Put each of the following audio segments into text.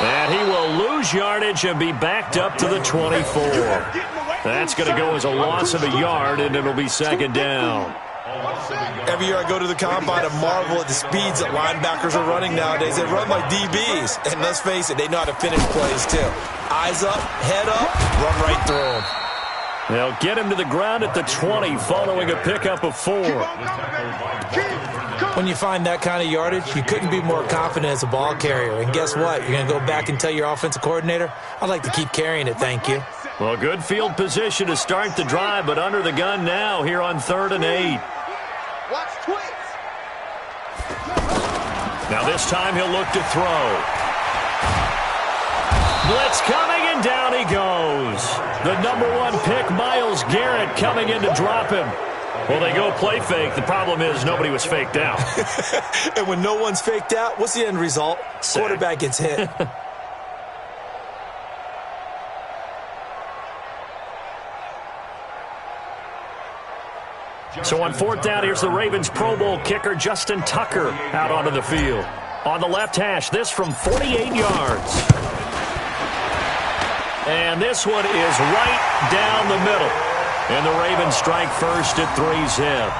And he will lose yardage and be backed up to the 24. That's going to go as a loss of a yard, and it'll be second down. Every year I go to the combine and marvel at the speeds that linebackers are running nowadays. They run like DBs. And let's face it, they know how to finish plays too. Eyes up, head up, run right through them. They'll get him to the ground at the 20 following a pickup of 4. When you find that kind of yardage, you couldn't be more confident as a ball carrier. And guess what? You're going to go back and tell your offensive coordinator, I'd like to keep carrying it, thank you. Well, good field position to start the drive, but under the gun now here on 3rd and 8. Watch twins. Now this time he'll look to throw. Blitz coming, and down he goes. The number 1 pick, Myles Garrett, coming in to drop him. Well, they go play fake. The problem is nobody was faked out. And when no one's faked out, what's the end result? Sack. Quarterback gets hit. So on 4th down, here's the Ravens Pro Bowl kicker, Justin Tucker, out onto the field. On the left hash, this from 48 yards. And this one is right down the middle. And the Ravens strike first at 3-zip.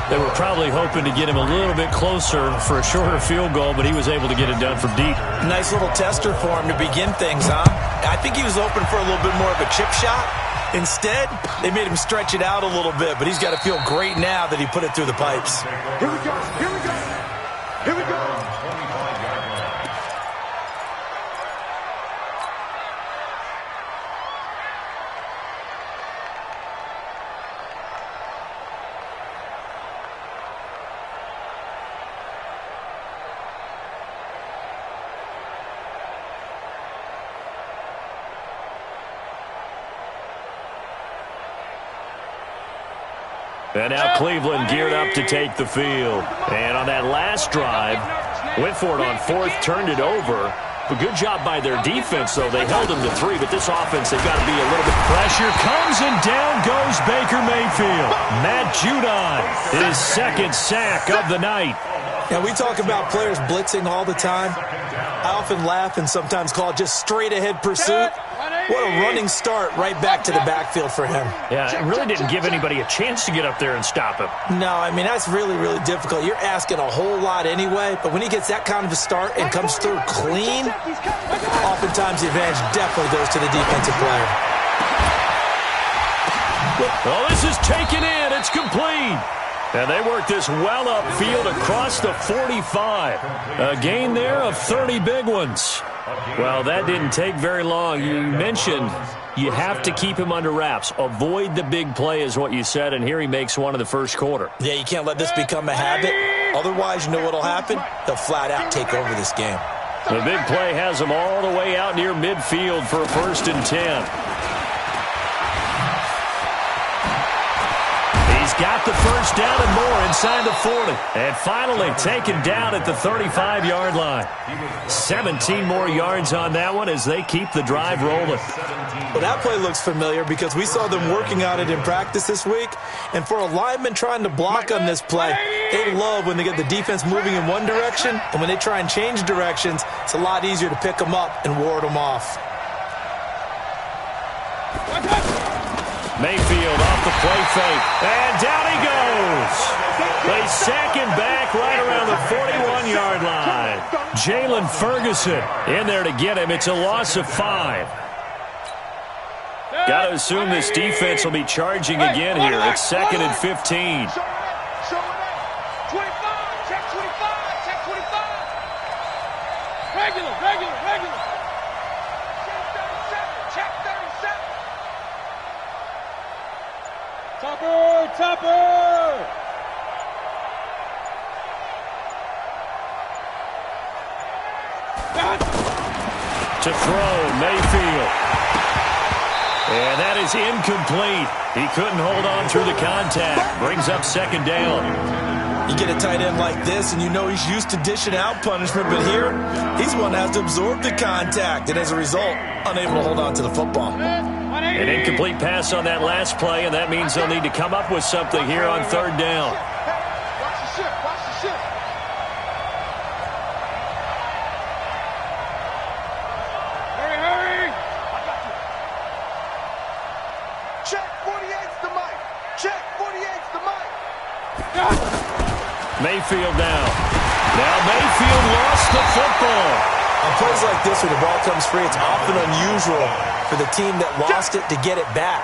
They were probably hoping to get him a little bit closer for a shorter field goal, but he was able to get it done from deep. Nice little tester for him to begin things, huh? I think he was open for a little bit more of a chip shot. Instead, they made him stretch it out a little bit, but he's got to feel great now that he put it through the pipes. Here we go. Here we go. Here we go. And now Cleveland geared up to take the field. And on that last drive, went for it on 4th, turned it over. A good job by their defense, though. They held them to 3, but this offense, they've got to be a little bit. Pressure comes, and down goes Baker Mayfield. Matt Judon, his 2nd sack of the night. Yeah, we talk about players blitzing all the time. I often laugh and sometimes call it just straight-ahead pursuit. What a running start right back to the backfield for him. Yeah, it really didn't give anybody a chance to get up there and stop him. No, I mean, that's really, really difficult. You're asking a whole lot anyway, but when he gets that kind of a start and comes through clean, oftentimes the advantage definitely goes to the defensive player. Oh, this is taken in. It's complete. And they work this well upfield across the 45. A gain there of 30 big ones. Well, that didn't take very long. You mentioned you have to keep him under wraps. Avoid the big play is what you said, and here he makes one in the first quarter. Yeah, you can't let this become a habit. Otherwise, you know what will happen? They'll flat out take over this game. The big play has him all the way out near midfield for a 1st and 10. He's got the first down and more inside the 40. And finally taken down at the 35-yard line. 17 more yards on that one as they keep the drive rolling. Well, that play looks familiar because we saw them working on it in practice this week. And for a lineman trying to block on this play, they love when they get the defense moving in one direction. And when they try and change directions, it's a lot easier to pick them up and ward them off. Mayfield off the play fake, and down he goes. They sack him back right around the 41-yard line. Jalen Ferguson in there to get him. It's a loss of 5. Got to assume this defense will be charging again here. It's 2nd and 15. Regular. Topper! To throw, Mayfield. And that is incomplete. He couldn't hold on through the contact. Brings up 2nd down. You get a tight end like this, and you know he's used to dishing out punishment, but here, he's the one that has to absorb the contact, and as a result, unable to hold on to the football. An incomplete pass on that last play, and that means they'll need to come up with something here on 3rd down. Watch the ship. Mayfield now. Now Mayfield lost the football. On plays like this where the ball comes free, it's often unusual for the team that lost it to get it back.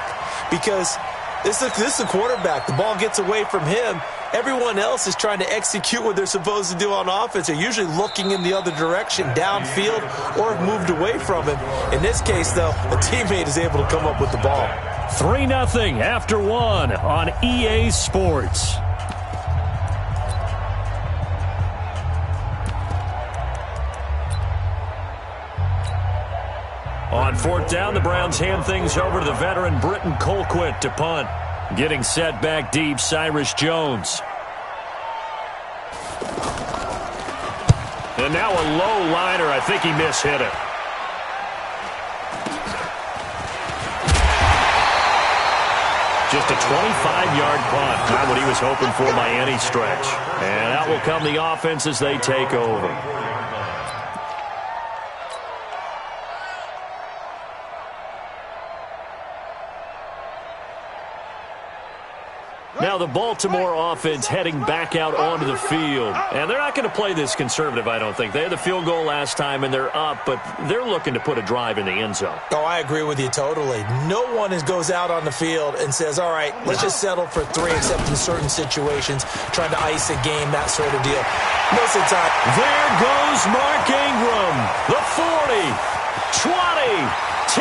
Because this is a quarterback. The ball gets away from him. Everyone else is trying to execute what they're supposed to do on offense. They're usually looking in the other direction, downfield, or have moved away from him. In this case, though, a teammate is able to come up with the ball. 3-0 after 1 on EA Sports. On 4th down, the Browns hand things over to the veteran Britton Colquitt to punt. Getting set back deep, Cyrus Jones. And now a low liner. I think he mishit it. Just a 25-yard punt. Not what he was hoping for by any stretch. And out will come the offense as they take over. Now the Baltimore offense heading back out onto the field. And they're not going to play this conservative, I don't think. They had the field goal last time, and they're up, but they're looking to put a drive in the end zone. Oh, I agree with you totally. No one goes out on the field and says, all right, let's just settle for 3, except in certain situations, trying to ice a game, that sort of deal. Most of the time. There goes Mark Ingram. The 40, 20,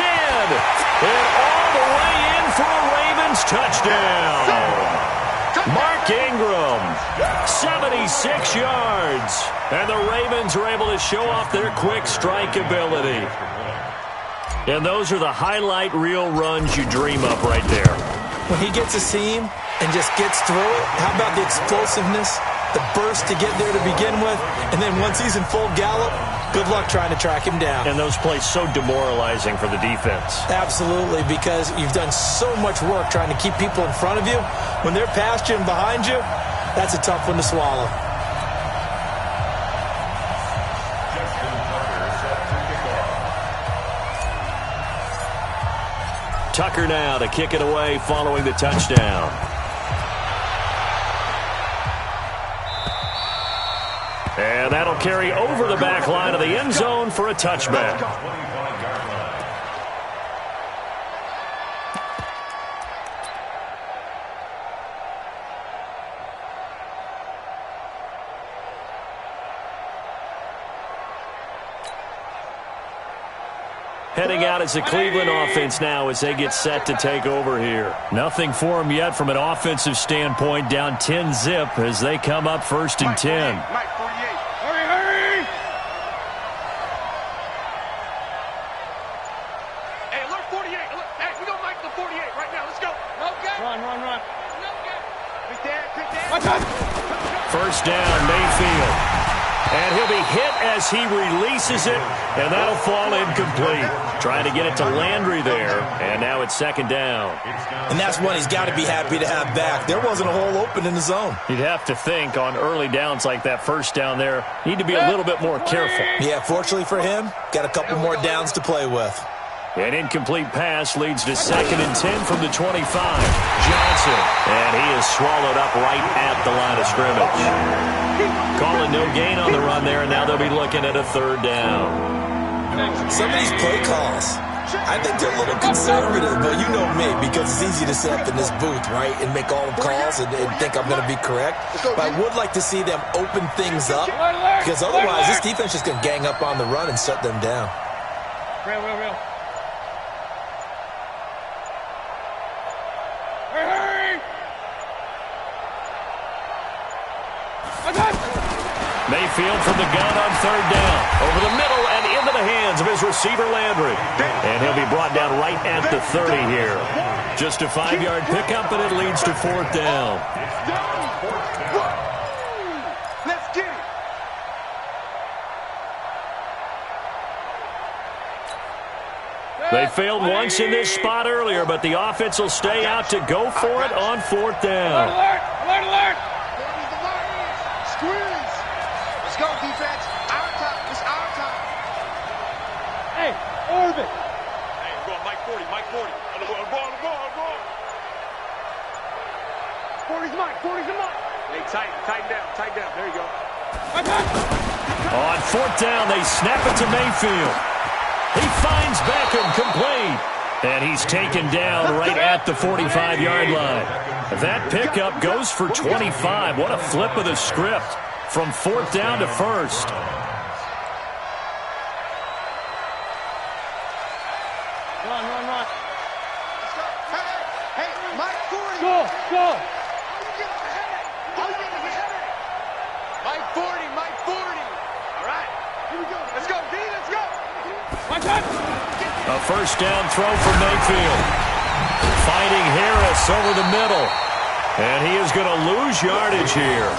10, and all the way in for a Ravens touchdown. Mark Ingram, 76 yards. And the Ravens are able to show off their quick strike ability. And those are the highlight reel runs you dream of right there. When he gets a seam and just gets through it, how about the explosiveness, the burst to get there to begin with, and then once he's in full gallop, good luck trying to track him down. And those plays so demoralizing for the defense. Absolutely, because you've done so much work trying to keep people in front of you. When they're past you and behind you, that's a tough one to swallow. Tucker now to kick it away following the touchdown. And that'll carry over the back line of the end zone for a touchback. Heading out as the Cleveland offense now as they get set to take over here. Nothing for them yet from an offensive standpoint, down 10-zip as they come up 1st and 10. Hurry! Hey, alert 48. Hey, we don't like the 48 right now. Let's go. Okay. Run. Good dad. 1st down, Mayfield. And he'll be hit as he releases it, and that'll fall incomplete. Trying to get it to Landry there, and now it's 2nd down. And that's one he's got to be happy to have back. There wasn't a hole open in the zone. You'd have to think on early downs like that 1st down there, need to be a little bit more careful. Yeah, fortunately for him, got a couple more downs to play with. An incomplete pass leads to 2nd and 10 from the 25. Johnson, and he is swallowed up right at the line of scrimmage. Calling no gain on the run there, and now they'll be looking at a 3rd down. Some of these play calls, I think they're a little conservative, but you know me, because it's easy to sit up in this booth, right, and make all the calls and think I'm going to be correct. But I would like to see them open things up, because otherwise this defense is going to gang up on the run and shut them down. Real. Hurry! Mayfield from the gun on 3rd down. Over the middle and into the hands of his receiver, Landry. And he'll be brought down right at the 30 here. Just a 5-yard pickup, and it leads to 4th down. Let's get it. They failed once in this spot earlier, but the offense will stay out to go for it on 4th down. Alert! Squeeze! Let's go, defense. Our time. It's our time. Hey, orbit. Hey, we're going Mike 40. I'm going. 40's Mike. Hey, tighten down. There you go. On fourth down, they snap it to Mayfield. He finds Beckham complete. And he's taken down right at the 45-yard line. That pickup goes for 25. What a flip of the script from fourth down to first. Run. Let's go. Hey, Mike 40. Go. Mike 40. All right. Here we go. Let's go, D. Let's go. Mike, a first down throw for Mayfield. Finding Harris over the middle. And he is going to lose yardage here.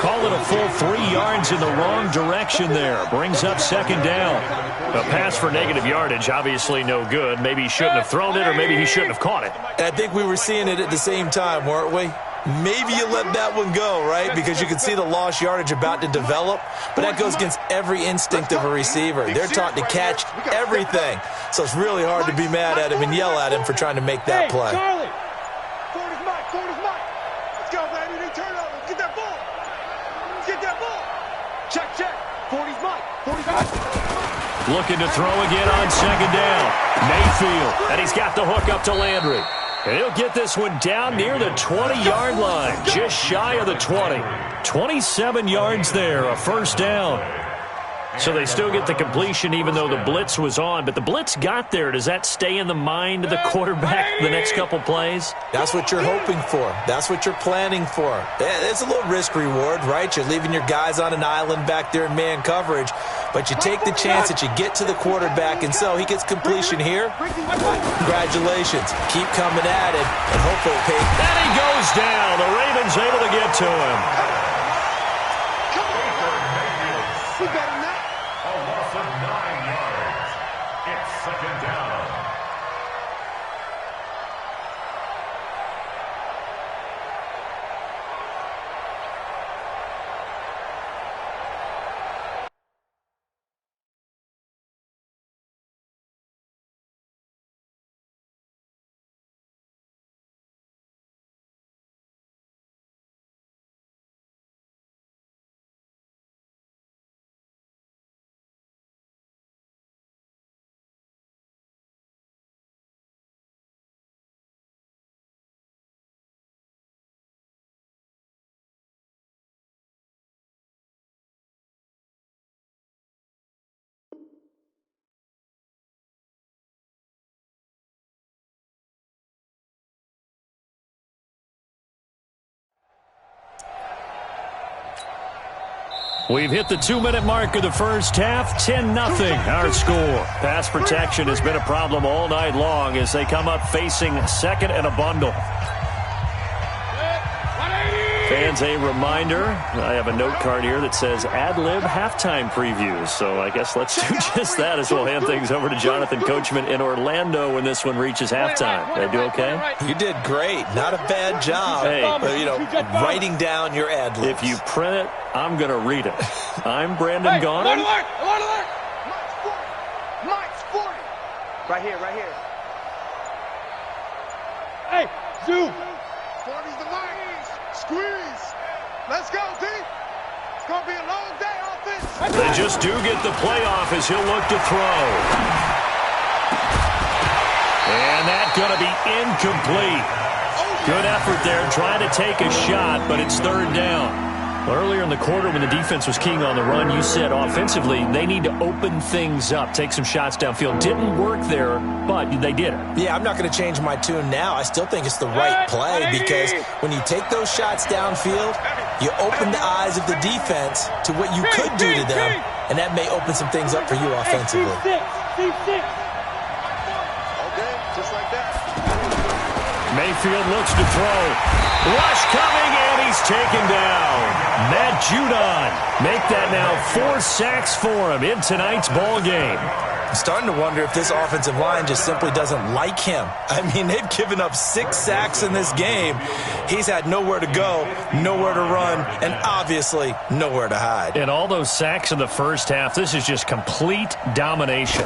Call it a full 3 yards in the wrong direction there. Brings up second down. A pass for negative yardage, obviously no good. Maybe he shouldn't have thrown it, or maybe he shouldn't have caught it. I think we were seeing it at the same time, weren't we? Maybe you let that one go, right? Because you can see the lost yardage about to develop. But that goes against every instinct of a receiver. They're taught to catch everything. So it's really hard to be mad at him and yell at him for trying to make that play. Charlie. 40's Mike. Let's go, baby. They turn over. Get that ball. Check. 40's Mike. 40's Mike. Looking to throw again on second down. Mayfield. And he's got the hook up to Landry. And he'll get this one down near the 20-yard line, just shy of the 20. 27 yards there, a first down. So they still get the completion even though the blitz was on. But the blitz got there. Does that stay in the mind of the quarterback the next couple plays? That's what you're hoping for. That's what you're planning for. It's a little risk-reward, right? You're leaving your guys on an island back there in man coverage. But you take the chance that you get to the quarterback, and so he gets completion here. Congratulations. Keep coming at it, and hopefully it pays. And he goes down. The Ravens able to get to him. We better not. A loss of 9 yards. It's second down. We've hit the 2-minute mark of the first half. 10-0 our score. Pass protection has been a problem all night long as they come up facing second and a bundle. Fans, a reminder, I have a note card here that says ad-lib halftime previews. So I guess let's do just that as we'll hand things over to Jonathan Coachman in Orlando when this one reaches halftime. Did I do okay? You did great. Not a bad job. Hey. Writing down your ad-libs. If you print it, I'm going to read it. I'm Brandon Gaughan. Mike's 40. Right here. Hey, zoom. 40's the Mike. Squeeze. Let's go, D. It's going to be a long day offense. They just do get the playoff as he'll look to throw. And that's going to be incomplete. Good effort there trying to take a shot, but it's third down. Earlier in the quarter when the defense was keying on the run, you said offensively they need to open things up, take some shots downfield. Didn't work there, but they did it. Yeah, I'm not going to change my tune now. I still think it's the right play because when you take those shots downfield, you open the eyes of the defense to what you could do to them, and that may open some things up for you offensively. Okay, just like that. Mayfield looks to throw. Rush coming, and he's taken down. Matt Judon make that now 4 sacks for him in tonight's ball game. I'm starting to wonder if this offensive line just simply doesn't like him. I mean, they've given up 6 sacks in this game. He's had nowhere to go, nowhere to run, and obviously nowhere to hide. And all those sacks in the first half, this is just complete domination.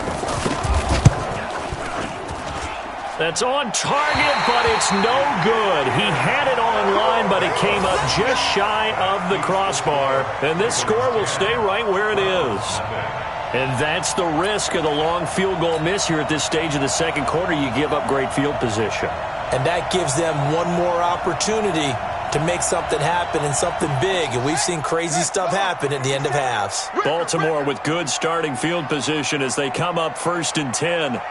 That's on target, but it's no good. He had it on line, but it came up just shy of the crossbar. And this score will stay right where it is. And that's the risk of the long field goal miss here at this stage of the second quarter. You give up great field position. And that gives them one more opportunity to make something happen and something big. And we've seen crazy stuff happen at the end of halves. Baltimore with good starting field position as they come up 1st and 10.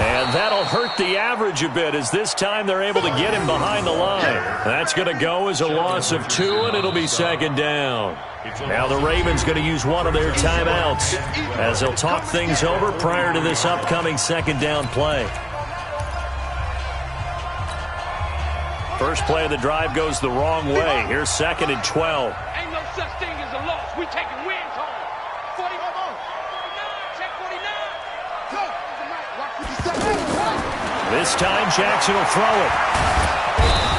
And that'll hurt the average a bit as this time they're able to get him behind the line. That's going to go as a loss of 2, and it'll be 2nd down. Now the Ravens going to use one of their timeouts as they'll talk things over prior to this upcoming 2nd down play. First play of the drive goes the wrong way. Here's 2nd and 12. Ain't no such thing as a loss. We taking wins home. 49, check 49. This time Jackson will throw it.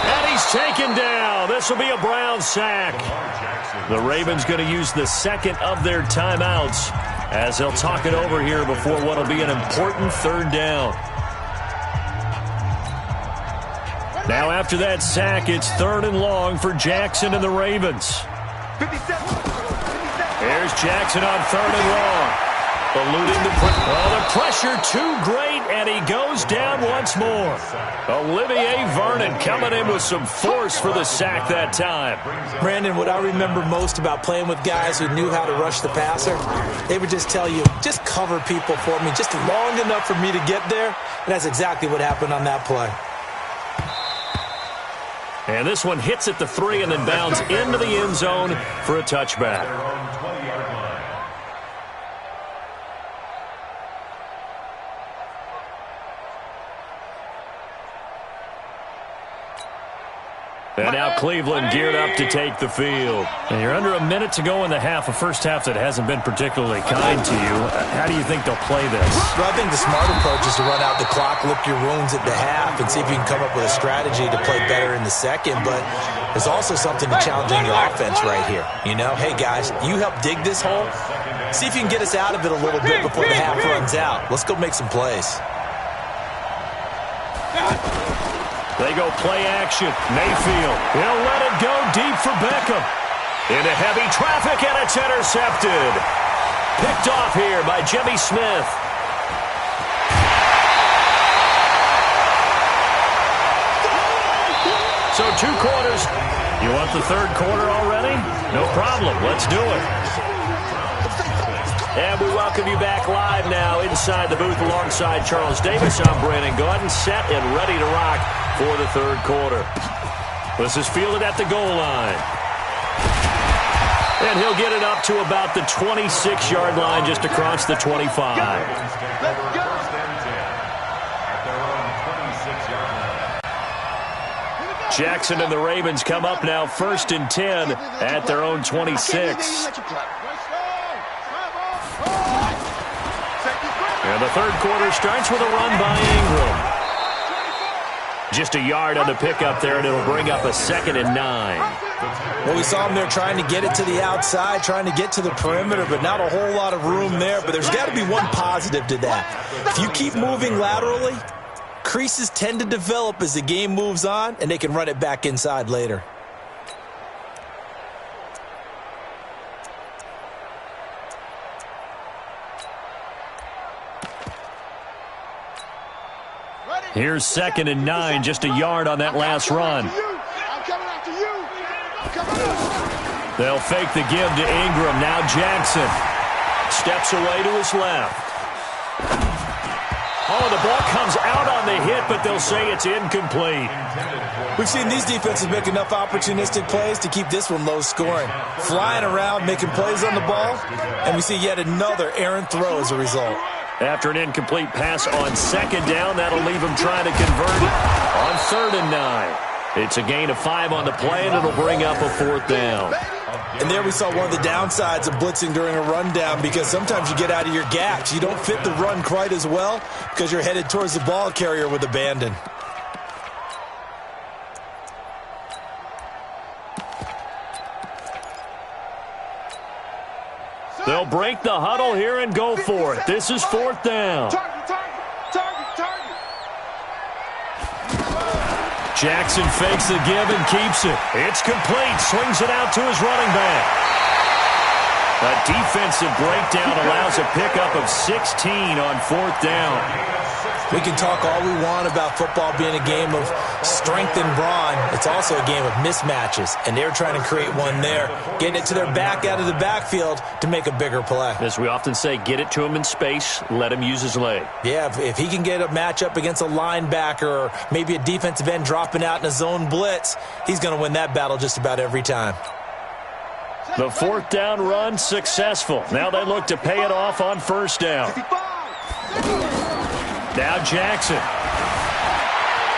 And he's taken down. This will be a Brown sack. The Ravens going to use the 2nd of their timeouts as they'll talk it over here before what will be an important 3rd down. Now after that sack, it's 3rd and long for Jackson and the Ravens. 57. Here's Jackson on 3rd and long. Eluding the pressure too great, and he goes down once more. Olivier Vernon coming in with some force for the sack that time. Brandon, what I remember most about playing with guys who knew how to rush the passer, they would just tell you, just cover people for me, just long enough for me to get there. And that's exactly what happened on that play. And this one hits at the 3 and then bounds into the end zone for a touchback. And now Cleveland geared up to take the field. And you're under a minute to go in the half, a first half that hasn't been particularly kind to you. How do you think they'll play this? Well, I think the smart approach is to run out the clock, lick your wounds at the half, and see if you can come up with a strategy to play better in the second. But there's also something to challenging your offense right here. You know, hey, guys, you help dig this hole. See if you can get us out of it a little bit before the half runs out. Let's go make some plays. They go play action. Mayfield, he'll let it go deep for Beckham. Into heavy traffic, and it's intercepted. Picked off here by Jimmy Smith. So 2 quarters. You want the 3rd quarter already? No problem. Let's do it. And we welcome you back live now inside the booth alongside Charles Davis. I'm Brandon Gaudin, set and ready to rock for the 3rd quarter. This is fielded at the goal line. And he'll get it up to about the 26-yard line, just across the 25. Jackson and the Ravens come up now 1st and 10 at their own 26. And the 3rd quarter starts with a run by Ingram. Just a yard on the pickup there, and it'll bring up a 2nd and 9. Well, we saw him there trying to get it to the outside, trying to get to the perimeter, but not a whole lot of room there. But there's got to be one positive to that. If you keep moving laterally, creases tend to develop as the game moves on, and they can run it back inside later. Here's 2nd and 9, just a yard on that last run. They'll fake the give to Ingram. Now Jackson steps away to his left. Oh, the ball comes out on the hit, but they'll say it's incomplete. We've seen these defenses make enough opportunistic plays to keep this one low scoring. Flying around, making plays on the ball, and we see yet another errant throw as a result. After an incomplete pass on 2nd down, that'll leave him trying to convert it on 3rd and 9. It's a gain of 5 on the play, and it'll bring up a 4th down. And there we saw one of the downsides of blitzing during a rundown, because sometimes you get out of your gaps. You don't fit the run quite as well because you're headed towards the ball carrier with abandon. They'll break the huddle here and go for it. This is 4th down. Target. Jackson fakes the give and keeps it. It's complete. Swings it out to his running back. A defensive breakdown allows a pickup of 16 on 4th down. We can talk all we want about football being a game of strength and brawn. It's also a game of mismatches, and they're trying to create one there, getting it to their back out of the backfield to make a bigger play. As we often say, get it to him in space, let him use his leg. Yeah, if he can get a matchup against a linebacker or maybe a defensive end dropping out in a zone blitz, he's going to win that battle just about every time. The 4th down run successful. Now they look to pay it off on 1st down. Now Jackson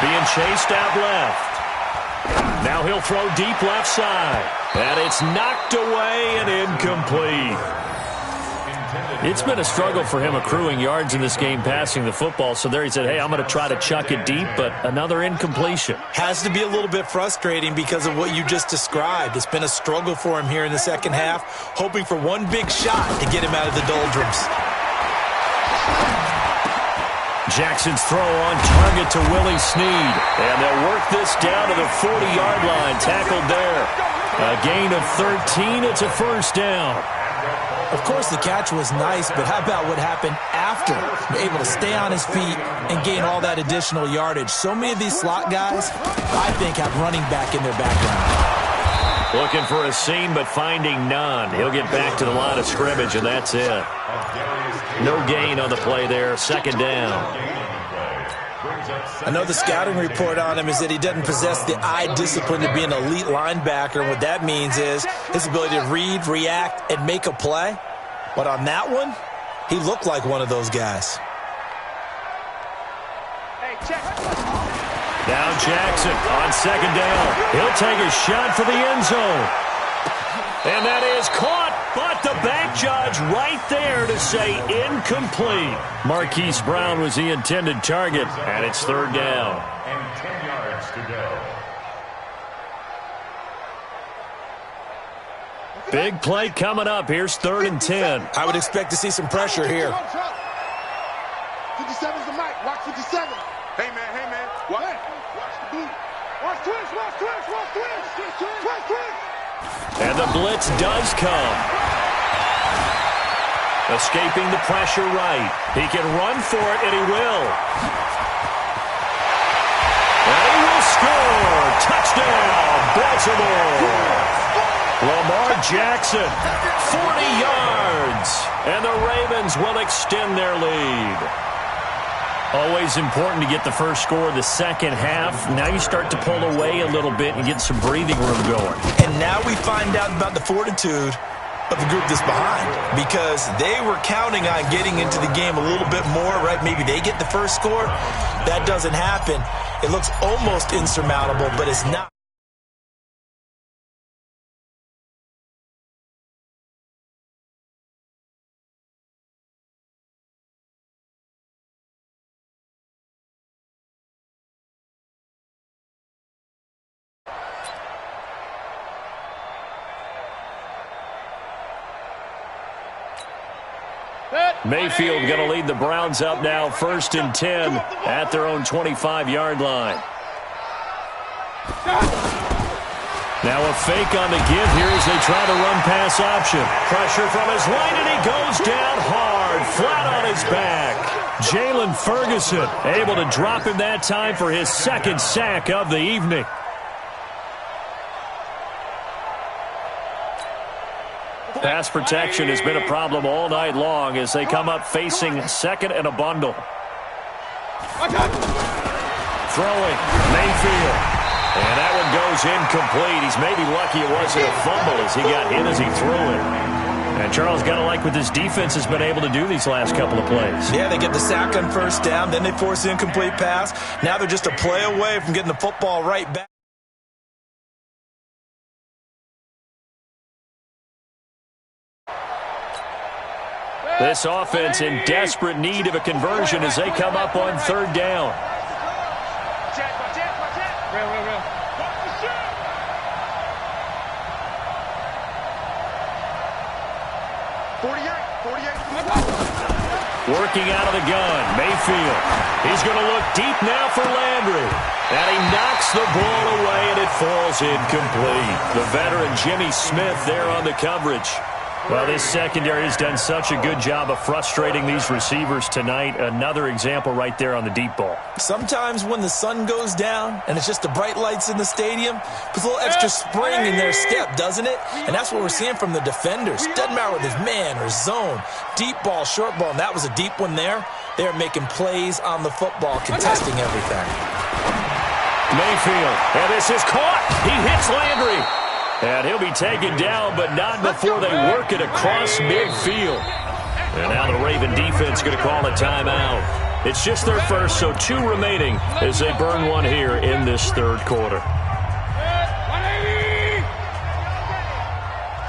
being chased out left. Now he'll throw deep left side. And it's knocked away and incomplete. It's been a struggle for him accruing yards in this game passing the football. So there he said, hey, I'm going to try to chuck it deep, but another incompletion. Has to be a little bit frustrating because of what you just described. It's been a struggle for him here in the second half, hoping for one big shot to get him out of the doldrums. Jackson's throw on target to Willie Snead. And they'll work this down to the 40-yard line, tackled there. A gain of 13. It's a 1st down. Of course, the catch was nice, but how about what happened after? Able to stay on his feet and gain all that additional yardage. So many of these slot guys, I think, have running back in their background. Looking for a seam, but finding none. He'll get back to the line of scrimmage, and that's it. No gain on the play there. 2nd down. I know the scouting report on him is that he doesn't possess the eye discipline to be an elite linebacker, and what that means is his ability to read, react, and make a play. But on that one, he looked like one of those guys. Now Jackson on 2nd down. He'll take a shot for the end zone. And that is caught, but the back judge right there to say incomplete. Marquise Brown was the intended target, and it's 3rd down. And 10 yards to go. Big play coming up. Here's 3rd and 10. I would expect to see some pressure here. 57's the mic. Watch 57. Hey, man. Watch the boot. Watch twist. And the blitz does come. Escaping the pressure right. He can run for it, and he will. And he will score. Touchdown, Baltimore. Lamar Jackson, 40 yards. And the Ravens will extend their lead. Always important to get the first score of the second half. Now you start to pull away a little bit and get some breathing room going. And now we find out about the fortitude of the group that's behind, because they were counting on getting into the game a little bit more, right? Maybe they get the first score. That doesn't happen. It looks almost insurmountable, but it's not. Mayfield going to lead the Browns up now, 1st and 10 at their own 25-yard line. Now a fake on the give here as they try to run pass option. Pressure from his right, and he goes down hard, flat on his back. Jalen Ferguson able to drop him that time for his 2nd sack of the evening. Pass protection has been a problem all night long as they come up facing 2nd and a bundle. Throwing, Mayfield. And that one goes incomplete. He's maybe lucky it wasn't a fumble as he got hit as he threw it. And Charles got to like what this defense has been able to do these last couple of plays. Yeah, they get the sack on 1st down, then they force the incomplete pass. Now they're just a play away from getting the football right back. This offense in desperate need of a conversion as they come up on 3rd down. 48. Working out of the gun, Mayfield. He's going to look deep now for Landry. And he knocks the ball away, and it falls incomplete. The veteran Jimmy Smith there on the coverage. Well, this secondary has done such a good job of frustrating these receivers tonight. Another example right there on the deep ball. Sometimes when the sun goes down and it's just the bright lights in the stadium, puts a little extra spring in their step, doesn't it? And that's what we're seeing from the defenders. Doesn't matter whether it's man or zone, deep ball, short ball, and that was a deep one there. They're making plays on the football, contesting everything. Mayfield, and this is caught. He hits Landry. And he'll be taken down, but not before they work it across midfield. And now the Raven defense going to call a timeout. It's just their first, so 2 remaining as they burn one here in this third quarter.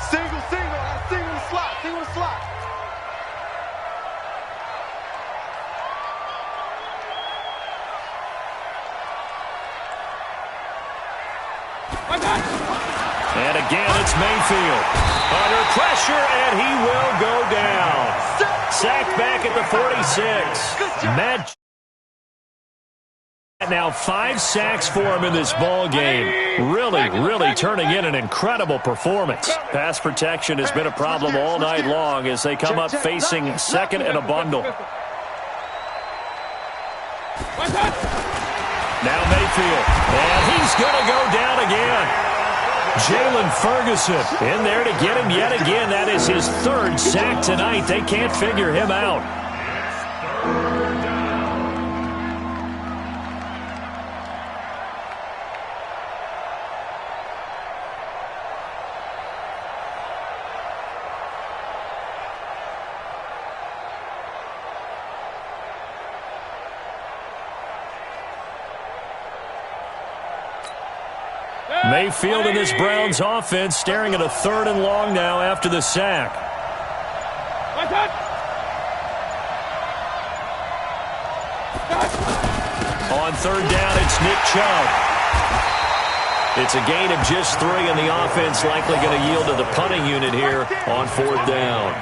Single slot. And again, it's Mayfield. Under pressure, and he will go down. Sacked back at the 46. Now 5 sacks for him in this ball game. Really turning in an incredible performance. Pass protection has been a problem all night long as they come up facing second and a bundle. Now Mayfield, and he's going to go down again. Jalen Ferguson in there to get him yet again. That is his 3rd sack tonight. They can't figure him out. Mayfield in this Browns offense staring at a 3rd and long now after the sack. On 3rd down, it's Nick Chubb. It's a gain of just 3, and the offense likely going to yield to the punting unit here on 4th down.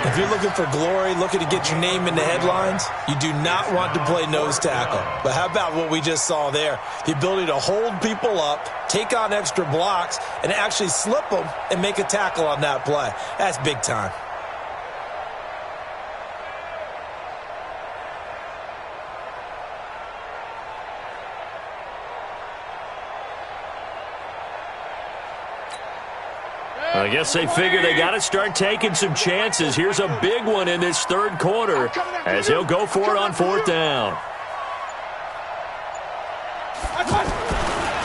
If you're looking for glory, looking to get your name in the headlines, you do not want to play nose tackle. But how about what we just saw there? The ability to hold people up, take on extra blocks, and actually slip them and make a tackle on that play. That's big time. I guess they figure they got to start taking some chances. Here's a big one in this 3rd quarter as he'll go for it on 4th down.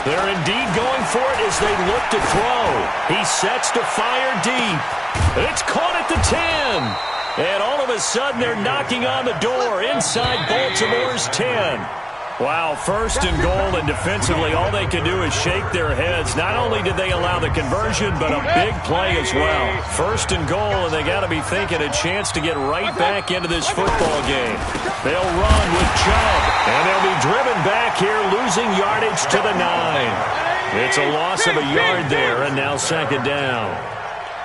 They're indeed going for it as they look to throw. He sets to fire deep. It's caught at the 10. And all of a sudden they're knocking on the door inside Baltimore's 10. Wow, 1st and goal, and defensively all they can do is shake their heads. Not only did they allow the conversion, but a big play as well. 1st and goal, and they got to be thinking a chance to get right back into this football game. They'll run with Chubb, and they'll be driven back here, losing yardage to the 9. It's a loss of a yard there, and now 2nd down.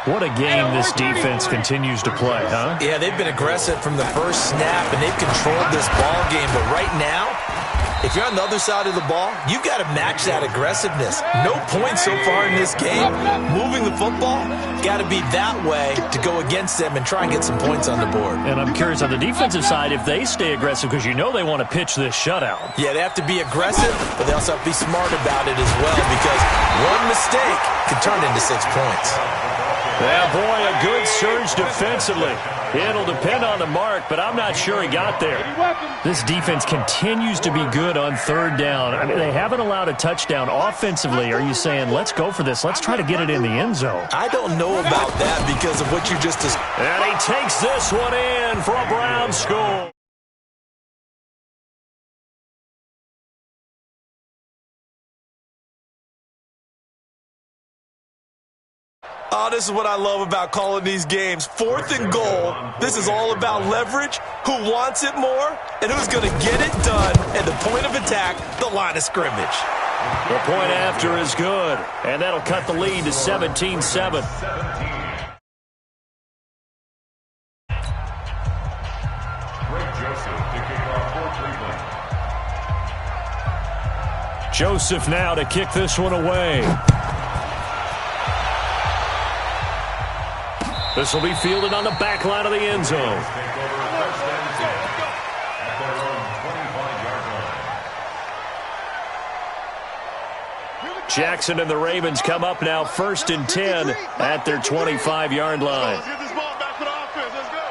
What a game this defense continues to play, huh? Yeah, they've been aggressive from the first snap, and they've controlled this ball game. But right now, if you're on the other side of the ball, you've got to match that aggressiveness. No points so far in this game. Moving the football, got to be that way to go against them and try and get some points on the board. And I'm curious on the defensive side if they stay aggressive, because you know they want to pitch this shutout. Yeah, they have to be aggressive, but they also have to be smart about it as well, because one mistake can turn into 6 points. Yeah, boy, a good surge defensively. It'll depend on the mark, but I'm not sure he got there. This defense continues to be good on 3rd down. I mean, they haven't allowed a touchdown offensively. Are you saying, let's go for this? Let's try to get it in the end zone. I don't know about that because of what you just described. And he takes this one in for a Brown score. Oh, this is what I love about calling these games. 4th and goal. This is all about leverage, who wants it more, and who's going to get it done at the point of attack, the line of scrimmage. The point after is good, and that'll cut the lead to 17-7. Joseph now to kick this one away. This will be fielded on the back line of the end zone. Jackson and the Ravens come up now 1st and 10 at their 25-yard line. Let's get this ball back for the offense. Let's go.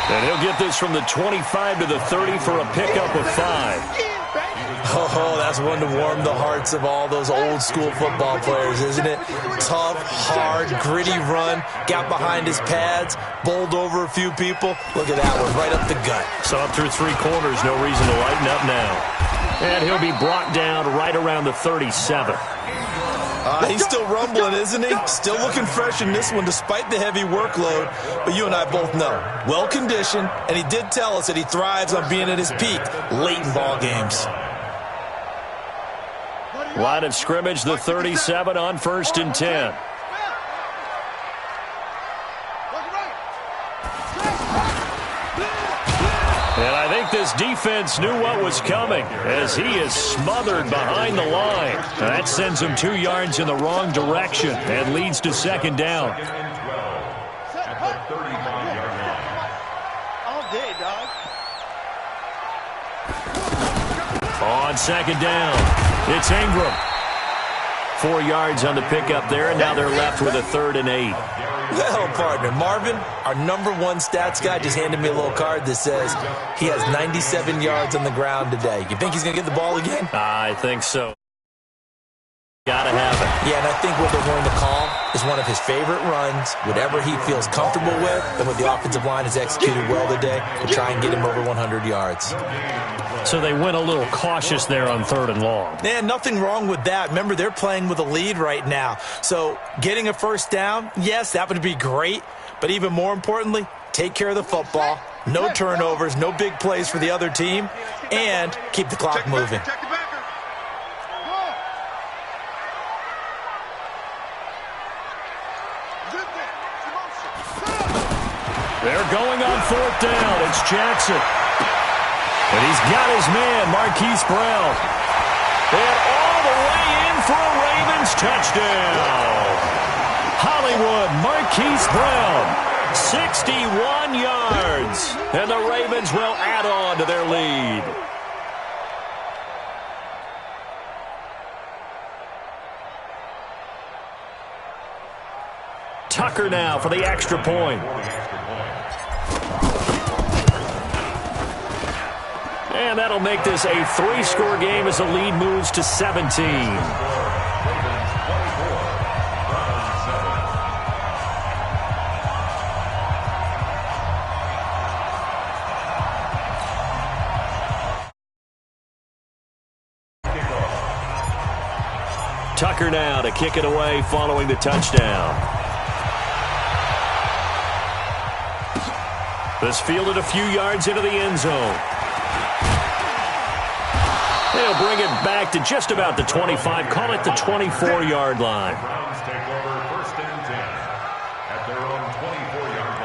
And he'll get this from the 25 to the 30 for a pickup of 5. Oh, that's one to warm the hearts of all those old-school football players, isn't it? Tough, hard, gritty run, got behind his pads, bowled over a few people. Look at that one, right up the gut. So up through 3 quarters, no reason to lighten up now. And he'll be brought down right around the 37. He's still rumbling, isn't he? Still looking fresh in this one despite the heavy workload. But you and I both know, well-conditioned, and he did tell us that he thrives on being at his peak late in ball games. Line of scrimmage, the 37 on 1st and 10. And I think this defense knew what was coming as he is smothered behind the line. And that sends him 2 yards in the wrong direction and leads to 2nd down. All day, dog. On 2nd down, it's Ingram. 4 yards on the pickup there, and now they're left with a 3rd and 8. Well, partner, Marvin, our #1 stats guy, just handed me a little card that says he has 97 yards on the ground today. You think he's going to get the ball again? I think so. Gotta have it. Yeah, and I think what they're going to call is one of his favorite runs, whatever he feels comfortable with, and what the offensive line has executed well today to try and get him over 100 yards. So they went a little cautious there on 3rd and long. Yeah, nothing wrong with that. Remember, they're playing with a lead right now. So getting a 1st down, yes, that would be great. But even more importantly, take care of the football. No turnovers, no big plays for the other team, and keep the clock moving. They're going on 4th down. It's Jackson. And he's got his man, Marquise Brown. And all the way in for a Ravens touchdown. Hollywood, Marquise Brown, 61 yards. And the Ravens will add on to their lead. Tucker now for the extra point. And that'll make this a 3-score game as the lead moves to 17. Tucker now to kick it away following the touchdown. This fielded a few yards into the end zone. They'll bring it back to just about the 25. Call it the 24-yard line. Browns take over 1st and 10 at their own 24-yard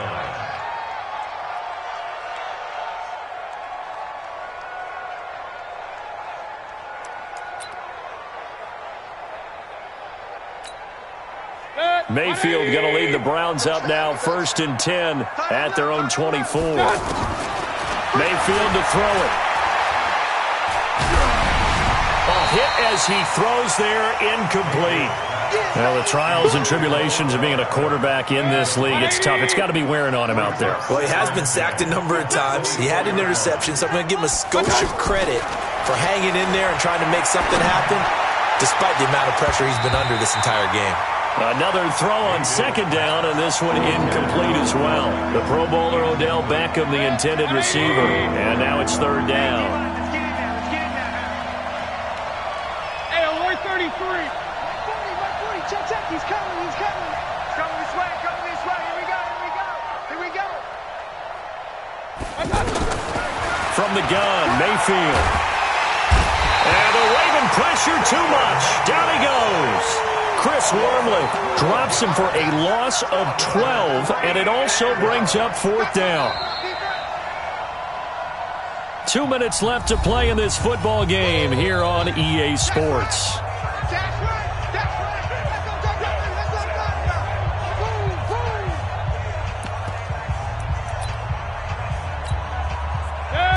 line. Mayfield going to lead the Browns up now 1st and 10 at their own 24. Mayfield to throw it. Hit as he throws there, incomplete. Well, the trials and tribulations of being a quarterback in this league, it's tough. It's got to be wearing on him out there. Well, he has been sacked a number of times. He had an interception, so I'm going to give him a skosh of credit for hanging in there and trying to make something happen, despite the amount of pressure he's been under this entire game. Another throw on 2nd down, and this one incomplete as well. The Pro Bowler Odell Beckham, the intended receiver, and now it's 3rd down. 33. 40, check. He's coming. He's coming this way, Here we go. From the gun, Mayfield. And the Raven pressure too much. Down he goes. Chris Wormley drops him for a loss of 12, and it also brings up 4th down. 2 minutes left to play in this football game here on EA Sports.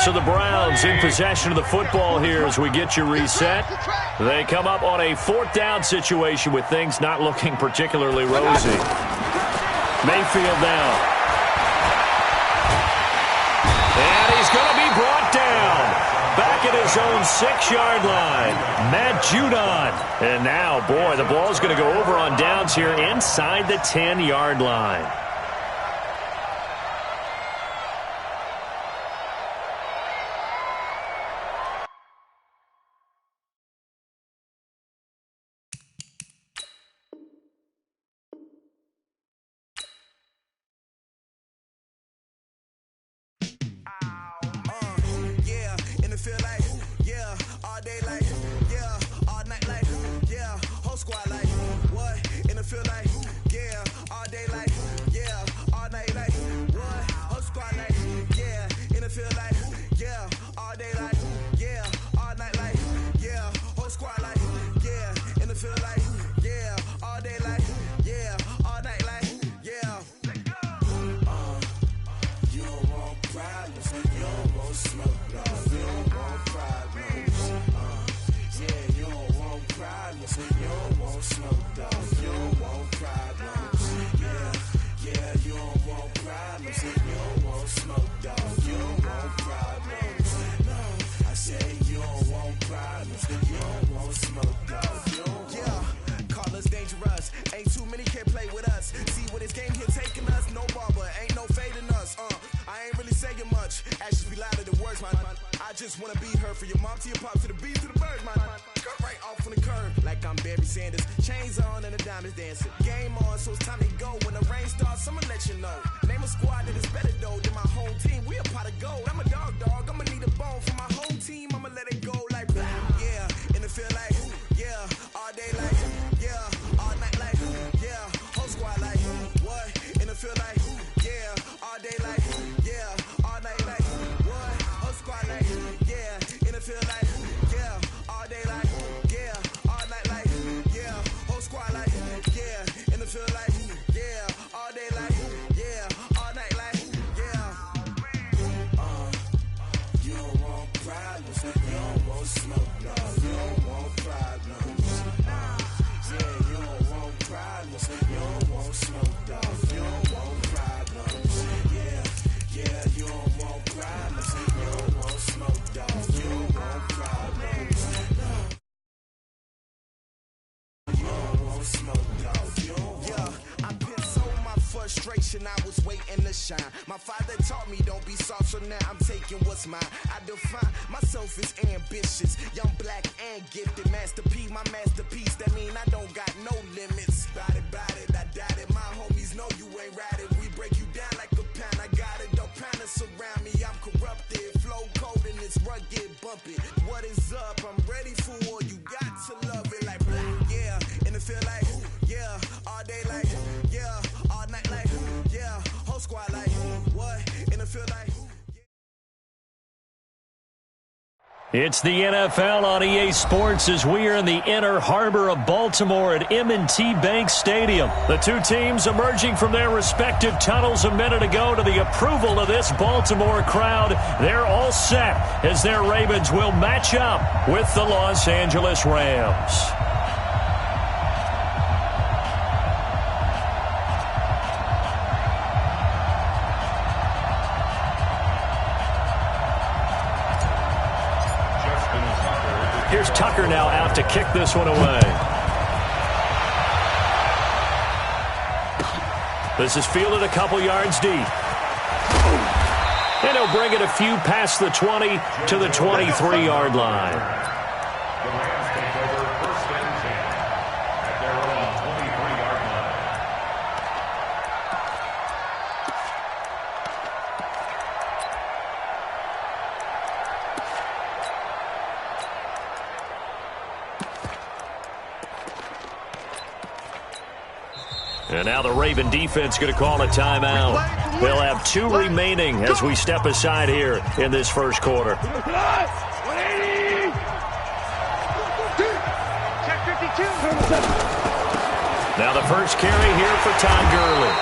So the Browns in possession of the football here as we get you reset. They come up on a 4th down situation with things not looking particularly rosy. Mayfield now. And he's going to be brought down. Back at his own 6-yard line. Matt Judon. And now, boy, the ball's going to go over on downs here inside the 10-yard line. I was waiting to shine. My father taught me don't be soft, so now I'm taking what's mine. I define myself as ambitious, young, black, and gifted. Master P, my masterpiece. That mean I don't got no limits. Bout it, I doubt it. My homies know you ain't ratted. We break you down like a pound. I got it, don't pound to surround me. I'm corrupted, flow cold and it's rugged, bump it. What is up? I'm ready for war. You got to love it like black, yeah. And it feel like, yeah, all day like, yeah, all night like, yeah, whole squad like, what? And it feel like. It's the NFL on EA Sports as we are in the inner harbor of Baltimore at M&T Bank Stadium. The two teams emerging from their respective tunnels a minute ago to the approval of this Baltimore crowd. They're all set as their Ravens will match up with the Los Angeles Rams. Here's Tucker now out to kick this one away. This is fielded a couple yards deep. And he'll bring it a few past the 20 to the 23-yard line. The Rams take over 1st and 10 at their own 23-yard line. And now the Raven defense going to call a timeout. They'll have 2 remaining as we step aside here in this first quarter. Now the first carry here for Todd Gurley.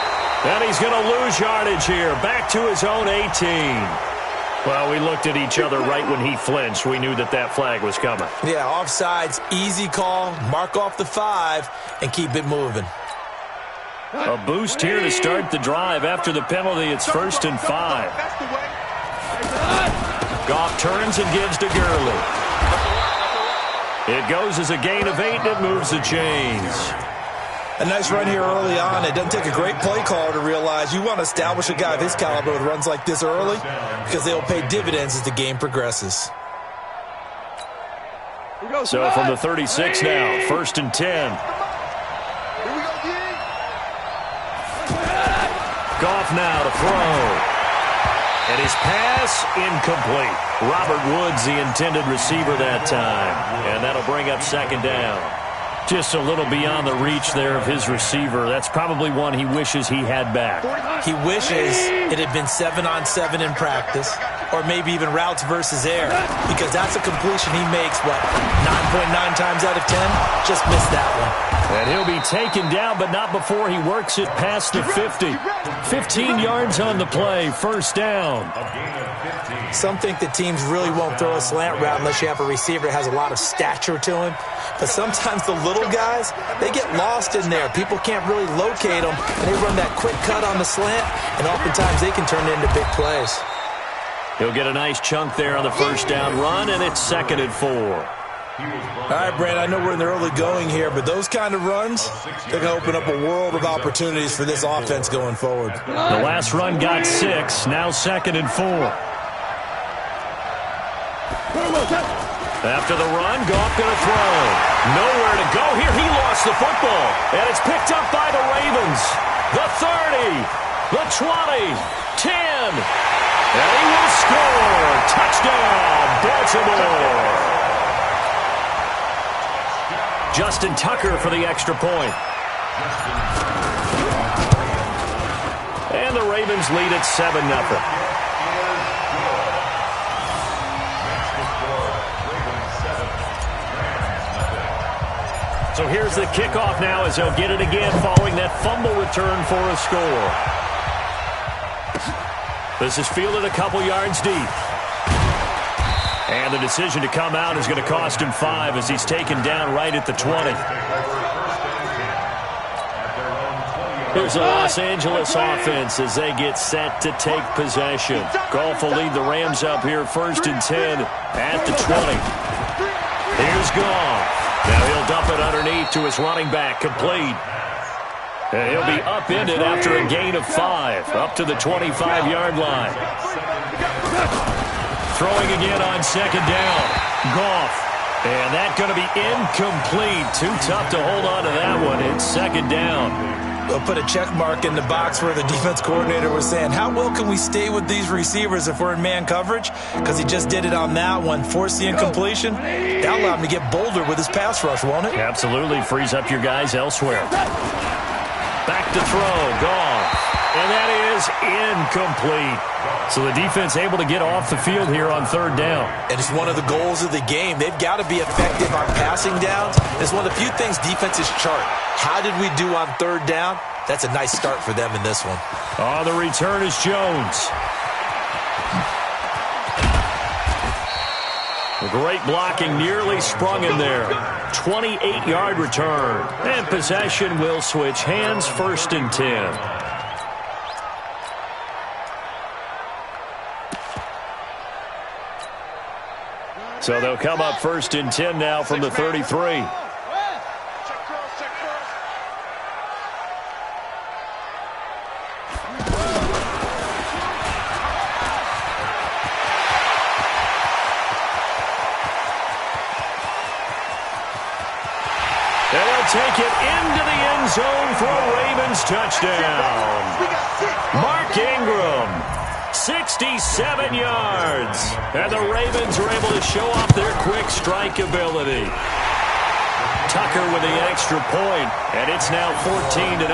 And he's going to lose yardage here. Back to his own 18. Well, we looked at each other right when he flinched. We knew that that flag was coming. Yeah, offsides, easy call. Mark off the 5 and keep it moving. A boost here to start the drive. After the penalty, it's 1st and 5. Goff turns and gives to Gurley. It goes as a gain of 8, and it moves the chains. A nice run here early on. It doesn't take a great play caller to realize you want to establish a guy of his caliber with runs like this early because they'll pay dividends as the game progresses. So from the 36 now, 1st and 10. Goff now to throw. And his pass incomplete. Robert Woods, the intended receiver that time. And that'll bring up 2nd down. Just a little beyond the reach there of his receiver. That's probably one he wishes he had back. He wishes it had been 7-on-7 in practice, or maybe even routes versus air, because that's a completion he makes, 9.9 times out of 10? Just missed that one. And he'll be taken down, but not before he works it past the 50. 15 yards on the play, 1st down. Some think that teams really won't throw a slant route unless you have a receiver that has a lot of stature to him. But sometimes the little guys, they get lost in there. People can't really locate them, and they run that quick cut on the slant, and oftentimes they can turn it into big plays. He'll get a nice chunk there on the 1st down run, and it's 2nd and 4. All right, Brand, I know we're in the early going here, but those kind of runs, they're going to open up a world of opportunities for this offense going forward. The last run got 6, now 2nd and 4. After the run, Goff going to throw. Nowhere to go here. He lost the football. And it's picked up by the Ravens. The 30, the 20, 10. And he will score. Touchdown, Baltimore. Justin Tucker for the extra point. And the Ravens lead at 7-0. So here's the kickoff now as they'll get it again following that fumble return for a score. This is fielded a couple yards deep. And the decision to come out is going to cost him 5 as he's taken down right at the 20. Here's the Los Angeles offense as they get set to take possession. Goff will lead the Rams up here 1st and 10 at the 20. Here's Goff. Now he'll dump it underneath to his running back, complete. And he'll be upended after a gain of 5, up to the 25-yard line. Throwing again on 2nd down. Goff. And that's going to be incomplete. Too tough to hold on to that one. It's 2nd down. We'll put a check mark in the box where the defense coordinator was saying, how well can we stay with these receivers if we're in man coverage? Because he just did it on that one, forced the incompletion. That'll allow him to get bolder with his pass rush, won't it? Absolutely. Frees up your guys elsewhere. Back to throw. Goff. And that is incomplete. So the defense able to get off the field here on 3rd down. And it's one of the goals of the game. They've got to be effective on passing downs. It's one of the few things defenses chart. How did we do on 3rd down? That's a nice start for them in this one. On the return is Jones. Great blocking, nearly sprung in there. 28-yard return. And possession will switch hands, 1st and 10. So they'll come up 1st and 10 now from the 33. And they'll take it into the end zone for a Ravens touchdown. Mark Ingram. 67 yards. And the Ravens are able to show off their quick strike ability. Tucker with the extra point, and it's now 14-0.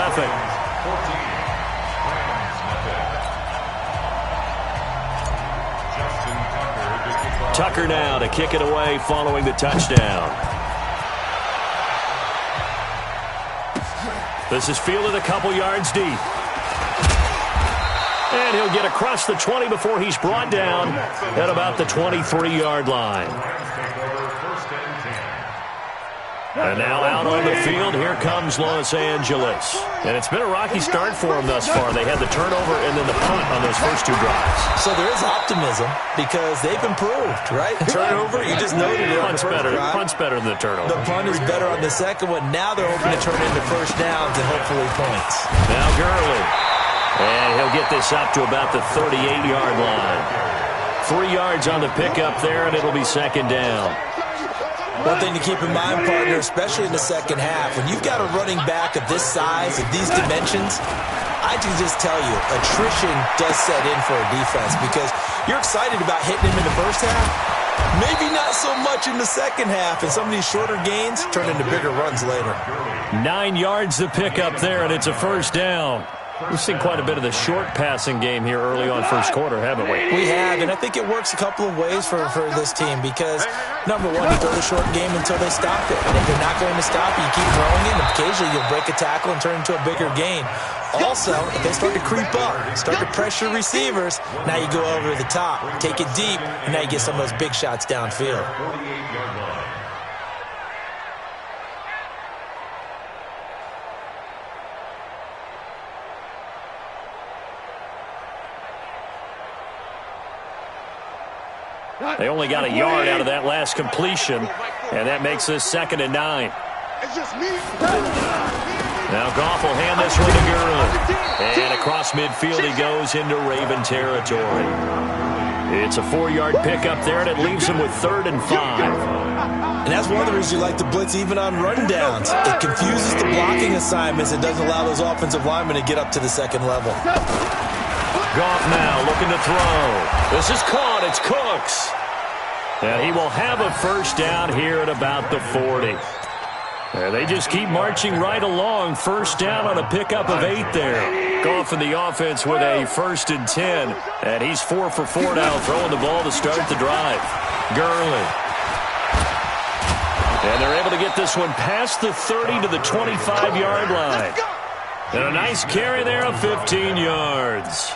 Tucker now to kick it away following the touchdown. This is fielded a couple yards deep. And he'll get across the 20 before he's brought down at about the 23-yard line. And now out on the field, here comes Los Angeles. And it's been a rocky start for them thus far. They had the turnover and then the punt on those first two drives. So there is optimism because they've improved, right? Turnover, you just noted it. Punt's better than the turnover. The punt is better on the second one. Now they're hoping to turn into first downs and hopefully points. Now Gurley. And he'll get this up to about the 38-yard line. 3 yards on the pickup there, and it'll be second down. One thing to keep in mind, partner, especially in the second half, when you've got a running back of this size, of these dimensions, I can just tell you, attrition does set in for a defense because you're excited about hitting him in the first half. Maybe not so much in the second half, and some of these shorter gains turn into bigger runs later. 9 yards to pick up there, and it's a first down. We've seen quite a bit of the short passing game here early on first quarter, haven't we? We have, and I think it works a couple of ways for this team because, number one, you throw the short game until they stop it. And if they're not going to stop it, you keep throwing it, and occasionally you'll break a tackle and turn into a bigger gain. Also, if they start to creep up, start to pressure receivers, now you go over the top, take it deep, and now you get some of those big shots downfield. They only got a yard out of that last completion, and that makes this 2nd and 9. Now Goff will hand this one to Gurley. And across midfield he goes into Raven territory. It's a 4-yard pickup there, and it leaves him with 3rd and 5. And that's one of the reasons you like to blitz even on rundowns. It confuses the blocking assignments. It doesn't allow those offensive linemen to get up to the second level. Goff now looking to throw. This is caught. It's Cooks. And he will have a first down here at about the 40. And they just keep marching right along. First down on a pickup of 8 there. Goff in the offense with a 1st and 10. And he's 4 for 4 now, throwing the ball to start the drive. Gurley. And they're able to get this one past the 30 to the 25-yard line. And a nice carry there of 15 yards.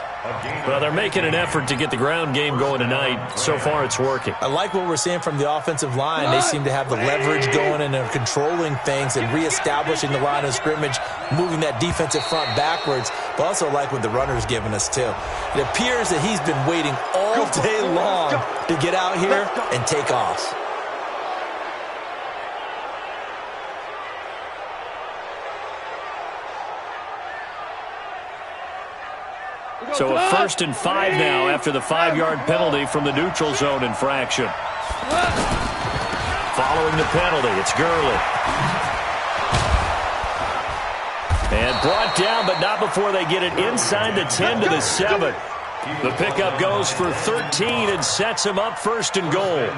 Well, they're making an effort to get the ground game going tonight. So far, it's working. I like what we're seeing from the offensive line. They seem to have the leverage going, and they're controlling things and reestablishing the line of scrimmage, moving that defensive front backwards. But also like what the runner's giving us, too. It appears that he's been waiting all day long to get out here and take off. So a 1st and 5 now after the 5-yard penalty from the neutral zone infraction. Following the penalty, it's Gurley. And brought down, but not before they get it inside the 10 to the 7. The pickup goes for 13 and sets him up 1st and goal.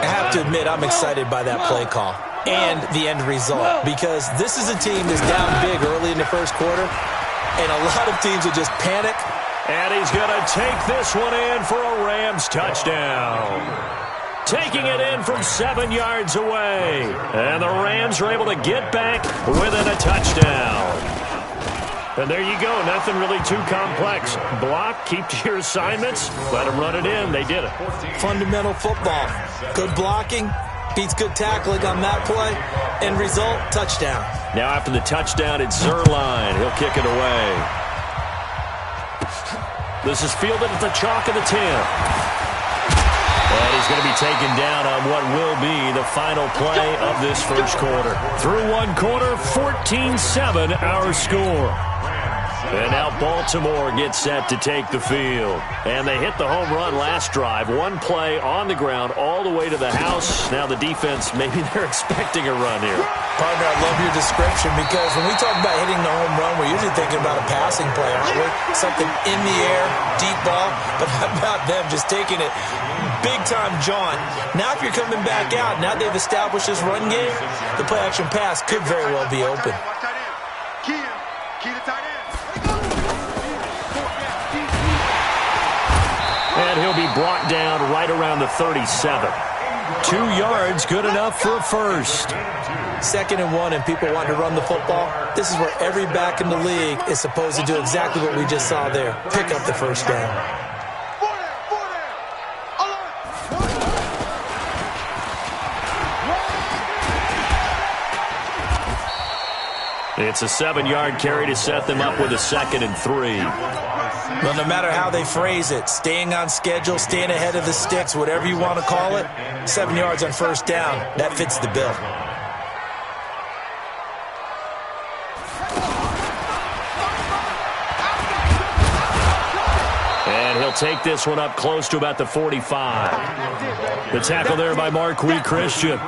I have to admit, I'm excited by that play call and the end result because this is a team that's down big early in the first quarter, and a lot of teams will just panic. And he's going to take this one in for a Rams touchdown. Taking it in from 7 yards away. And the Rams are able to get back within a touchdown. And there you go. Nothing really too complex. Block, keep to your assignments, let them run it in. They did it. Fundamental football. Good blocking beats good tackling on that play. End result, touchdown. Now after the touchdown, it's Zerline. He'll kick it away. This is fielded at the chalk of the 10. And he's going to be taken down on what will be the final play of this first quarter. Through one quarter, 14-7 our score. And now Baltimore gets set to take the field. And they hit the home run last drive. One play on the ground all the way to the house. Now the defense, maybe they're expecting a run here. Partner, I love your description because when we talk about hitting the home run, we're usually thinking about a passing play, aren't we? Something in the air, deep ball. But how about them just taking it big-time jaunt? Now if you're coming back out, now they've established this run game, the play-action pass could very well be open. Key to tight end. And he'll be brought down right around the 37. 2 yards, good enough for a first. 2nd and 1, and people want to run the football. This is where every back in the league is supposed to do exactly what we just saw there. Pick up the first down. It's a 7-yard carry to set them up with a 2nd and 3. Well, no matter how they phrase it, staying on schedule, staying ahead of the sticks, whatever you want to call it, 7 yards on first down, that fits the bill. And he'll take this one up close to about the 45. The tackle there by Marquis Christian.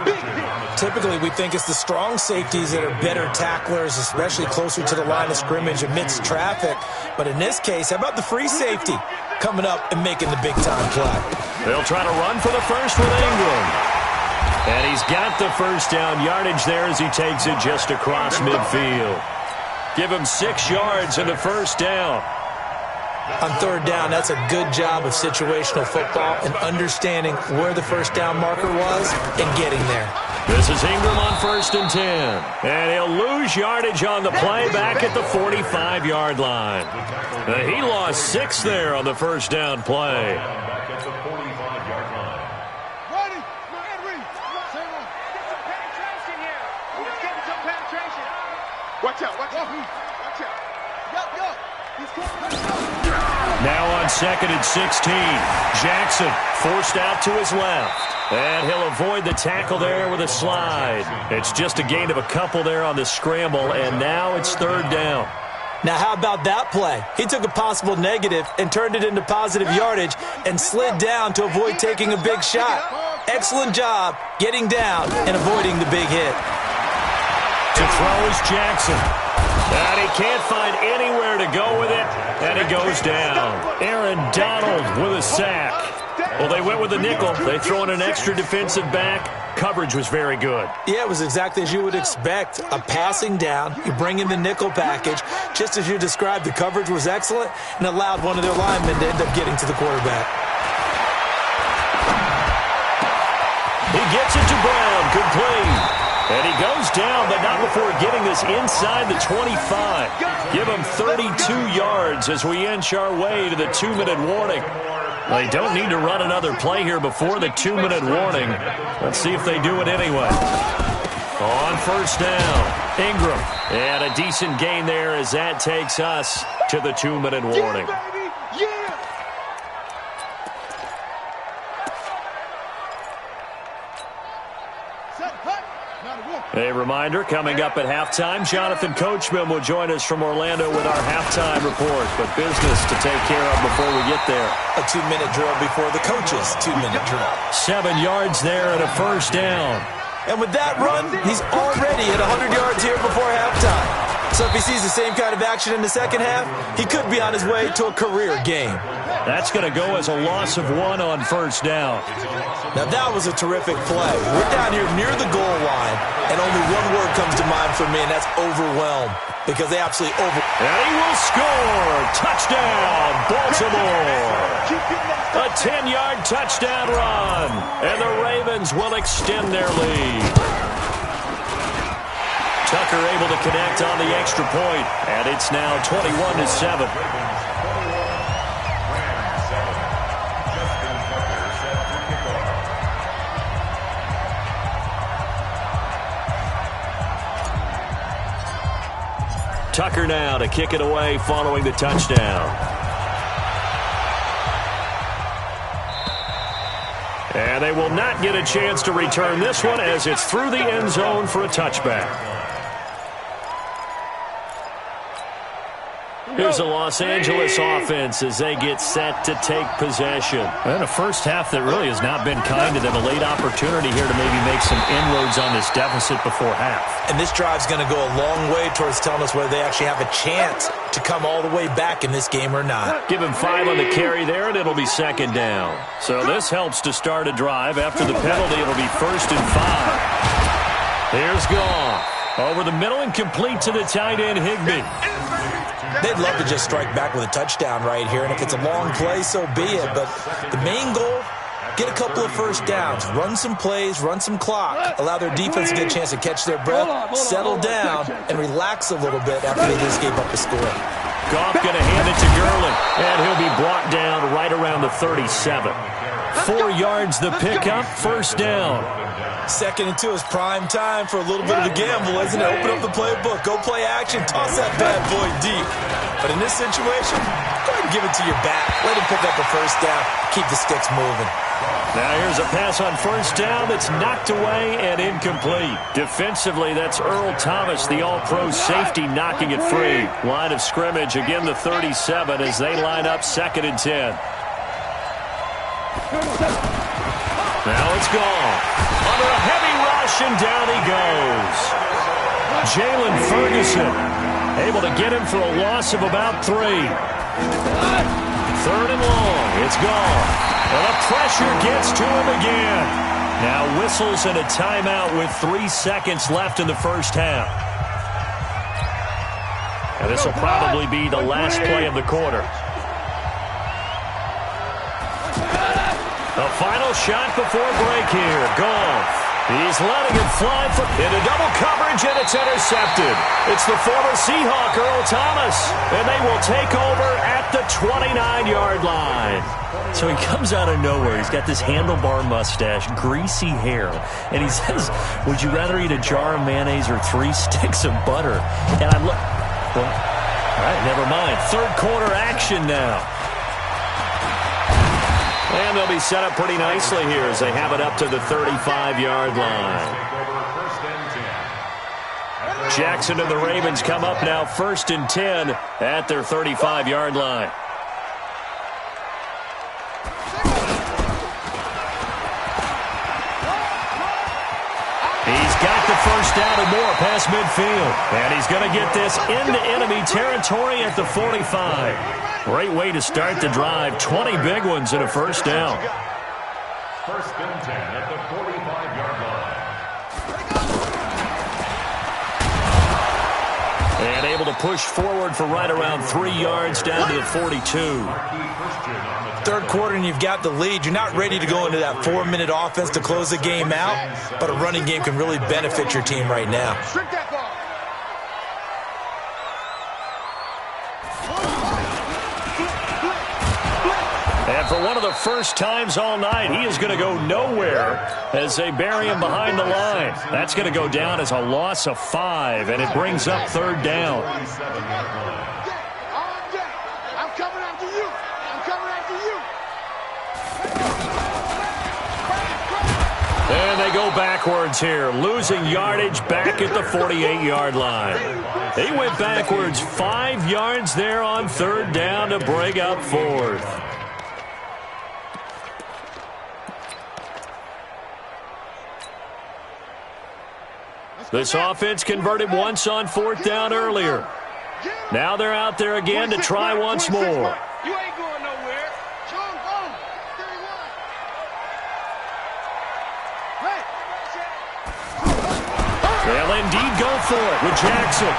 Typically, we think it's the strong safeties that are better tacklers, especially closer to the line of scrimmage amidst traffic. But in this case, how about the free safety coming up and making the big-time play? They'll try to run for the first with Ingram. And he's got the first down yardage there as he takes it just across midfield. Give him 6 yards in the first down. On third down, that's a good job of situational football and understanding where the first down marker was and getting there. This is Ingram on 1st and 10. And he'll lose yardage on the play back at the 45-yard line. He lost 6 there on the first down play. Watch out, watch out. Watch out. Now on 2nd and 16, Jackson forced out to his left. And he'll avoid the tackle there with a slide. It's just a gain of a couple there on the scramble, and now it's 3rd down. Now, how about that play? He took a possible negative and turned it into positive yardage and slid down to avoid taking a big shot. Excellent job getting down and avoiding the big hit. To throw is Jackson. And he can't find anywhere to go with it, and it goes down. Aaron Donald with a sack. Well, they went with the nickel. They throw in an extra defensive back. Coverage was very good. Yeah, it was exactly as you would expect. A passing down. You bring in the nickel package. Just as you described, the coverage was excellent and allowed one of their linemen to end up getting to the quarterback. He gets it to Brown. Complete. And he goes down, but not before getting this inside the 25. Give him 32 yards as we inch our way to the 2-minute warning. They don't need to run another play here before the 2-minute warning. Let's see if they do it anyway. On first down, Ingram. And a decent gain there as that takes us to the 2-minute warning. A reminder, coming up at halftime, Jonathan Coachman will join us from Orlando with our halftime report. But business to take care of before we get there. A 2-minute drill before the coach's 2-minute drill. 7 yards there and a first down. And with that run, he's already at 100 yards here before halftime. So if he sees the same kind of action in the second half, he could be on his way to a career game. That's going to go as a loss of 1 on first down. Now that was a terrific play. We're down here near the goal line, and only one word comes to mind for me, and that's overwhelmed. Because they absolutely And he will score! Touchdown, Baltimore! A 10-yard touchdown run, and the Ravens will extend their lead. Tucker able to connect on the extra point, and it's now 21-7. Tucker now to kick it away following the touchdown. And they will not get a chance to return this one as it's through the end zone for a touchback. Here's the Los Angeles offense as they get set to take possession. And a first half that really has not been kind to them. A late opportunity here to maybe make some inroads on this deficit before half. And this drive's going to go a long way towards telling us whether they actually have a chance to come all the way back in this game or not. Give him 5 on the carry there, and it'll be second down. So this helps to start a drive. After the penalty, it'll be 1st and 5. Here's Goff. Over the middle and complete to the tight end, Higbee. They'd love to just strike back with a touchdown right here, and if it's a long play, so be it. But the main goal, get a couple of first downs, run some plays, run some clock, allow their defense to get a chance to catch their breath, settle down, and relax a little bit after they just gave up a score. Goff going to hand it to Gurley, and he'll be brought down right around the 37. 4 yards the pickup, first down. 2nd and 2 is prime time for a little bit of a gamble, isn't it? Open up the playbook, go play action, toss that bad boy deep. But in this situation, go ahead and give it to your back. Let him pick up a first down, keep the sticks moving. Now here's a pass on first down that's knocked away and incomplete. Defensively, that's Earl Thomas, the all-pro safety, knocking it free. Line of scrimmage, again the 37 as they line up 2nd and 10. Now it's gone. Under a heavy rush, and down he goes. Jalen Ferguson able to get him for a loss of about 3. 3rd and long. It's gone. And the pressure gets to him again. Now whistles and a timeout with 3 seconds left in the first half. And this will probably be the last play of the quarter. The final shot before break here. Goff. He's letting it fly into double coverage, and it's intercepted. It's the former Seahawk, Earl Thomas, and they will take over at the 29-yard line. So he comes out of nowhere. He's got this handlebar mustache, greasy hair, and he says, would you rather eat a jar of mayonnaise or 3 sticks of butter? And I look, well, all right, never mind. 3rd quarter action now. And they'll be set up pretty nicely here as they have it up to the 35-yard line. Jackson and the Ravens come up now 1st and 10 at their 35-yard line. He's got the first down and more past midfield. And he's going to get this into enemy territory at the 45. Great way to start the drive. 20 big ones and a first down. 1st and 10 at the 45-yard line. And able to push forward for right around 3 yards down to the 42. 3rd quarter and you've got the lead. You're not ready to go into that 4-minute offense to close the game out, but a running game can really benefit your team right now. And for one of the first times all night, he is going to go nowhere as they bury him behind the line. That's going to go down as a loss of 5, and it brings up 3rd down. I'm coming after you. I'm coming after you. And they go backwards here, losing yardage back at the 48-yard line. He went backwards 5 yards there on 3rd down to break up 4th. This offense converted once on 4th down earlier. Now they're out there again to try once more. You ain't going nowhere. They'll indeed go for it with Jackson.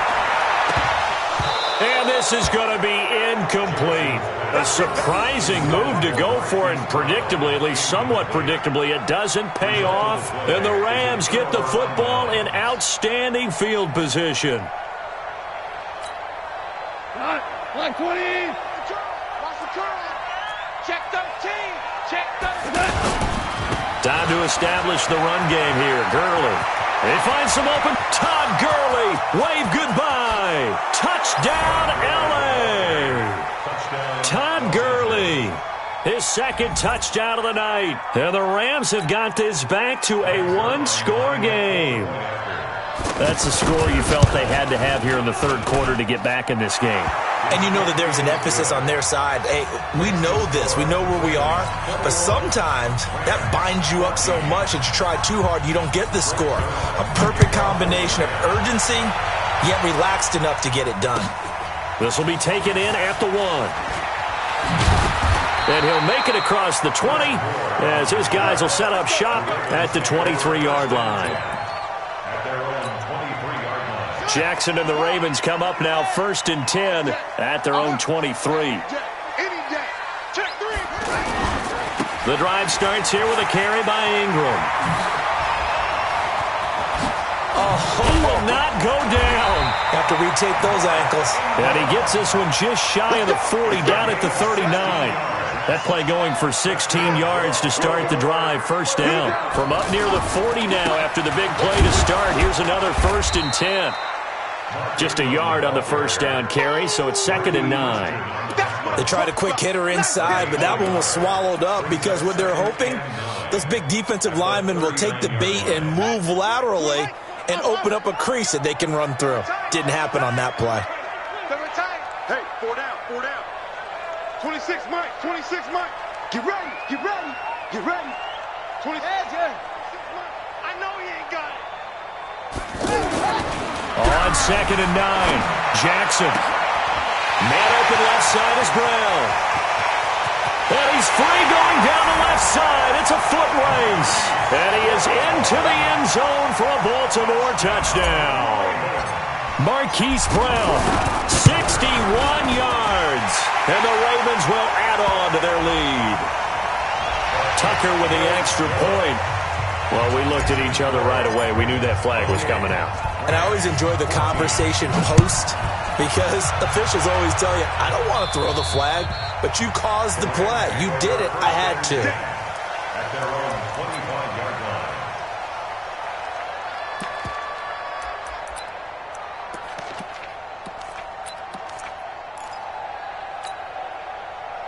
And this is going to be incomplete. A surprising move to go for it. Predictably, at least somewhat predictably, it doesn't pay off. And the Rams get the football in outstanding field position. Line 20. Check 13. Check 13. Time to establish the run game here. Gurley. They find some open. Todd Gurley. Wave goodbye. Touchdown, L.A. Todd Gurley. His 2nd touchdown of the night. And the Rams have got this back to a 1-score game. That's the score you felt they had to have here in the third quarter to get back in this game. And you know that there's an emphasis on their side. Hey, we know this. We know where we are. But sometimes that binds you up so much that you try too hard, you don't get the score. A perfect combination of urgency, yet relaxed enough to get it done. This will be taken in at the 1. And he'll make it across the 20 as his guys will set up shop at the 23-yard line. Jackson and the Ravens come up now 1st and 10 at their own 23. The drive starts here with a carry by Ingram. He will not go down. Have to retake those ankles. And he gets this one just shy of the 40, down at the 39. That play going for 16 yards to start the drive. First down. From up near the 40 now after the big play to start. Here's another 1st and 10. Just a yard on the first down carry, so it's 2nd and 9. They tried a quick hitter inside, but that one was swallowed up because what they're hoping, those big defensive linemen will take the bait and move laterally and open up a crease that they can run through. Didn't happen on that play. Hey, 4 down, 4 down. 26 Mike, 26 Mike. Get ready, get ready, get ready. 26 Mike. I know he ain't got it. On 2nd and 9, Jackson. Man open left side is Brown. And he's free going down the left side. It's a foot race. And he is into the end zone for a Baltimore touchdown. Marquise Brown, 61 yards. And the Ravens will add on to their lead. Tucker with the extra point. Well, we looked at each other right away. We knew that flag was coming out. And I always enjoy the conversation post because officials always tell you, I don't want to throw the flag, but you caused the play. You did it. I had to. At their own 25-yard line.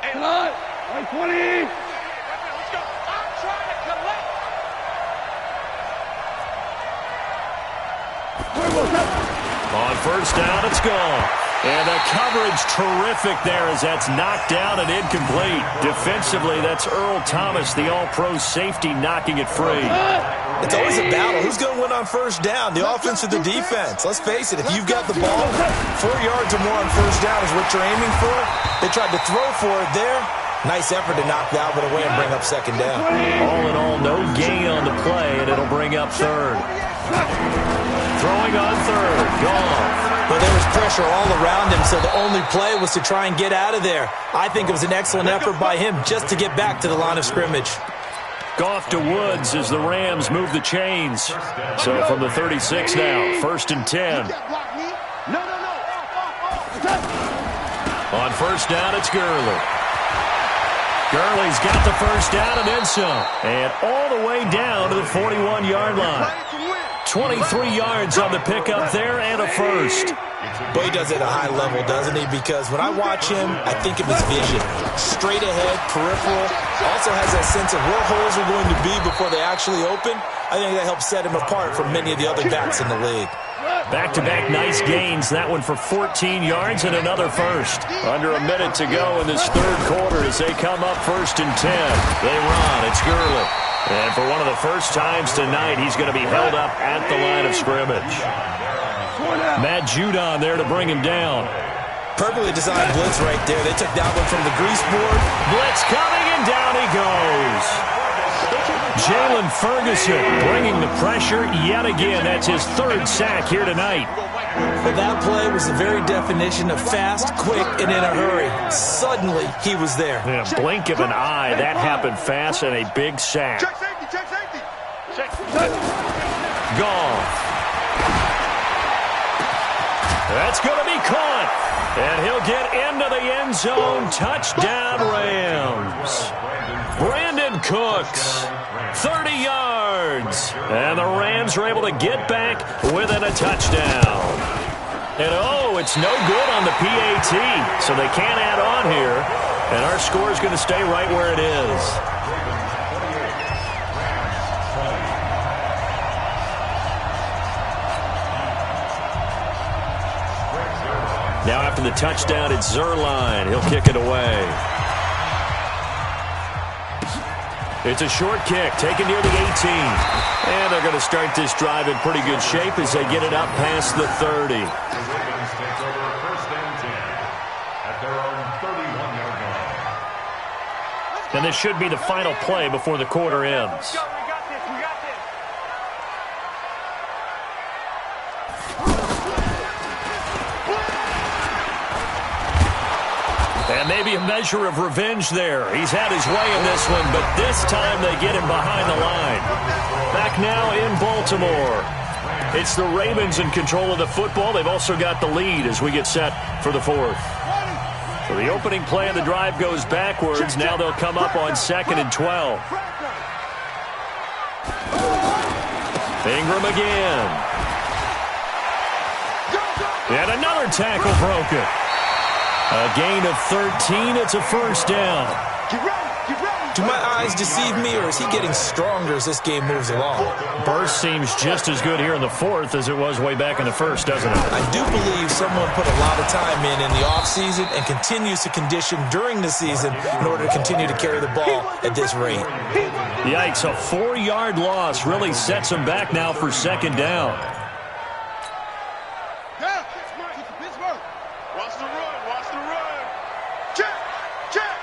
Hey, line, 120. Let's go. I'm trying to collect. On first down, it's gone. And the coverage terrific there as that's knocked down and incomplete. Defensively, that's Earl Thomas, the all-pro safety, knocking it free. It's always a battle. Who's going to win on first down, the offense or the defense? Let's face it, if you've got the ball, 4 yards or more on first down is what you're aiming for. They tried to throw for it there. Nice effort to knock that one away and bring up second down. All in all, no gain on the play, and it'll bring up third. Throwing on third, gone. But there was pressure all around him, so the only play was to try and get out of there. I think it was an excellent effort by him just to get back to the line of scrimmage. Goff to Woods as the Rams move the chains. So from the 36 now, 1st and 10. On first down, it's Gurley. Gurley's got the first down and then some. And all the way down to the 41-yard line. 23 yards on the pickup there and a first. But he does it at a high level, doesn't he? Because when I watch him, I think of his vision. Straight ahead, peripheral. Also has that sense of where holes are going to be before they actually open. I think that helps set him apart from many of the other backs in the league. Back-to-back nice gains. That one for 14 yards and another first. Under a minute to go in this third quarter as they come up 1st and 10. They run. It's Gurley. And for one of the first times tonight, he's going to be held up at the line of scrimmage. Matt Judon there to bring him down. Perfectly designed blitz right there. They took that one from the grease board. Blitz coming, and down he goes. Jalen Ferguson bringing the pressure yet again. That's his third sack here tonight. But that play was the very definition of fast, quick, and in a hurry. Suddenly, he was there. In a blink of an eye, that happened fast and a big sack. Check safety, check safety. Gone. That's going to be caught. And he'll get into the end zone. Touchdown, Rams. Brandon Cooks, 30 yards. And the Rams are able to get back within a touchdown. And, oh, it's no good on the PAT, so they can't add on here. And our score is going to stay right where it is. Now after the touchdown, it's Zerline. He'll kick it away. It's a short kick, taken near the 18. And they're going to start this drive in pretty good shape as they get it up past the 30. The Ravens take over first and 10 at their own 31-yard line. And this should be the final play before the quarter ends. We got this. We got this. And maybe a measure of revenge there. He's had his way in this one, but this time they get him behind the line. Back now in Baltimore. It's the Ravens in control of the football. They've also got the lead as we get set for the fourth. So the opening play of the drive goes backwards. Now they'll come up on 2nd and 12. Ingram again. And another tackle broken. A gain of 13. It's a first down. Do my eyes deceive me, or is he getting stronger as this game moves along? Burst seems just as good here in the fourth as it was way back in the first, doesn't it? I do believe someone put a lot of time in the offseason and continues to condition during the season in order to continue to carry the ball at this rate. Yikes, a 4-yard loss really sets him back now for 2nd down. Watch the run. Watch the run. Check. Check.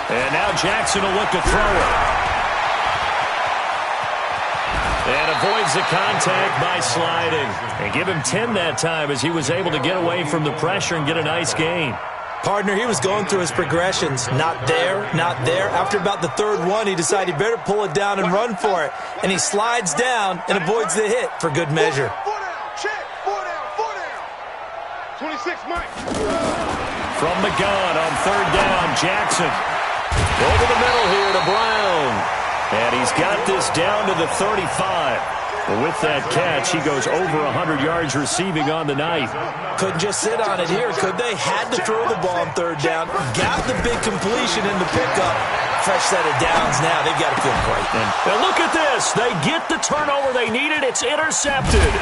And now Jackson will look to throw it. And avoids the contact by sliding. And give him 10 that time as he was able to get away from the pressure and get a nice gain. Partner, he was going through his progressions. Not there, not there. After about the 3rd one, he decided he better pull it down and run for it. And he slides down and avoids the hit for good measure. 4 down. Check. 4 down. 26, Mike. From the gun on 3rd down, Jackson. Over the middle here to Brown. And he's got this down to the 35. Well, with that catch, he goes over 100 yards receiving on the night. Couldn't just sit on it here, could they? Had to throw the ball on 3rd down. Got the big completion in the pickup. Fresh set of downs now. They've got to feel great. And look at this. They get the turnover they needed. It's intercepted.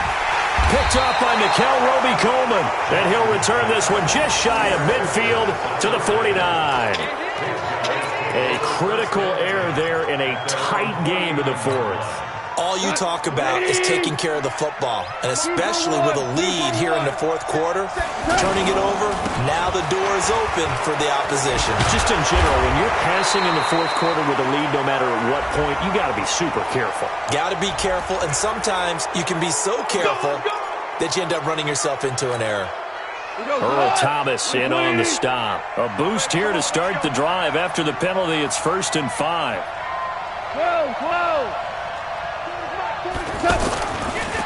Picked off by Nickel Roby-Coleman. And he'll return this one just shy of midfield to the 49. A critical error there in a tight game in the fourth. All you talk about is taking care of the football, and especially with a lead here in the 4th quarter, turning it over, now the door is open for the opposition. Just in general, when you're passing in the 4th quarter with a lead, no matter at what point, you got to be super careful. Got to be careful, and sometimes you can be so careful that you end up running yourself into an error. Earl Thomas in on the stop. A boost here to start the drive. After the penalty, it's 1st and 5.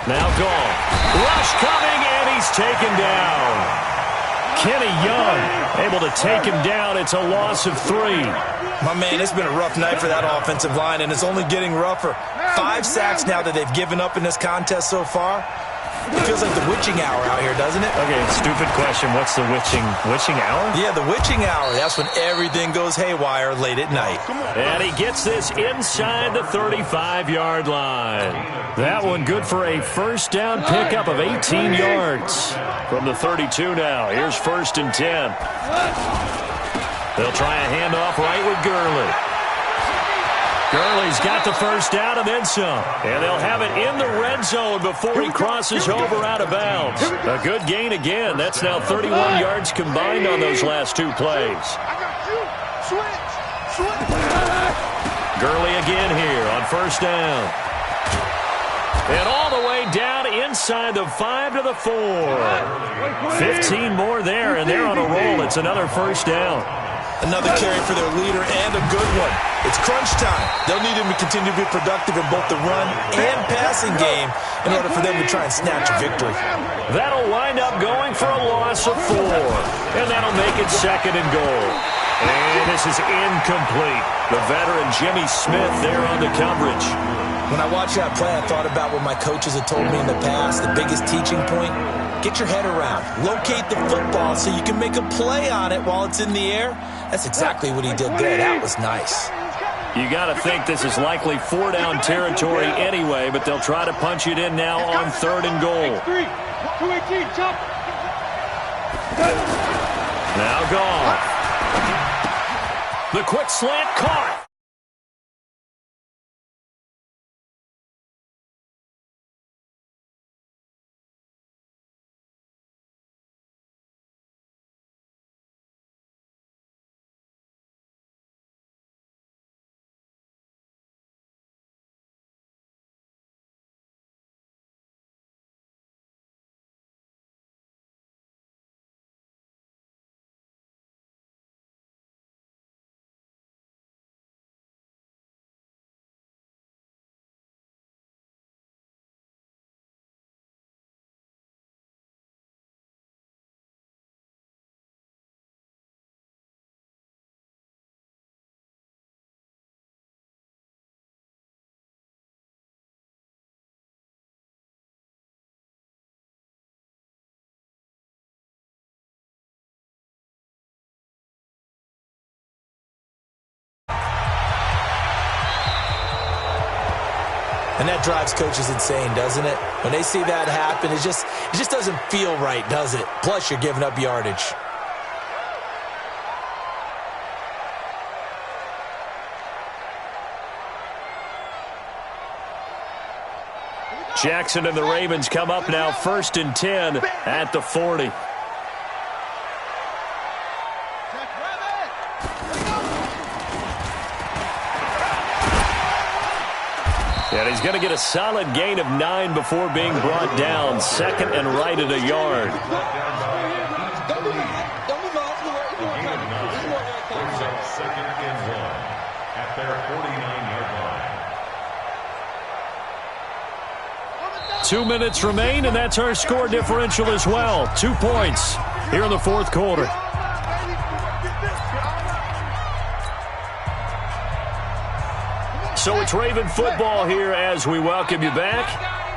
Now gone. Rush coming, and he's taken down. Kenny Young able to take him down. It's a loss of 3. My man, it's been a rough night for that offensive line, and it's only getting rougher. 5 sacks now that they've given up in this contest so far. It feels like the witching hour out here, doesn't it? Okay, stupid question. What's the witching hour? Yeah, the witching hour. That's when everything goes haywire late at night. And he gets this inside the 35-yard line. That one good for a first down pickup of 18 yards. From the 32 now. Here's 1st and 10. They'll try a handoff right with Gurley. Gurley's got the first down and then some. And they'll have it in the red zone before he crosses over out of bounds. A good gain again. That's now 31 yards combined on those last 2 plays. Gurley again here on first down. And all the way down inside the 5 to the 4. 15 more there, and they're on a roll. It's another first down. Another carry for their leader, and a good one. It's crunch time. They'll need him to continue to be productive in both the run and passing game in order for them to try and snatch a victory. That'll wind up going for a loss of 4. And that'll make it 2nd and goal. And this is incomplete. The veteran Jimmy Smith there on the coverage. When I watched that play, I thought about what my coaches had told me in the past. The biggest teaching point, get your head around. Locate the football so you can make a play on it while it's in the air. That's exactly what he did there. That was nice. You got to think this is likely 4-down territory anyway, but they'll try to punch it in now on 3rd and goal. Now gone. The quick slant caught. And that drives coaches insane, doesn't it? When they see that happen, it just doesn't feel right, does it? Plus, you're giving up yardage. Jackson and the Ravens come up now 1st and 10 at the 40. And he's going to get a solid gain of 9 before being brought down. 2nd and right at a yard. Don't move on. Brings up 2nd and 1 at their 49-yard line. 2 minutes remain, and that's our score differential as well. 2 points here in the 4th quarter. So it's Raven football here as we welcome you back.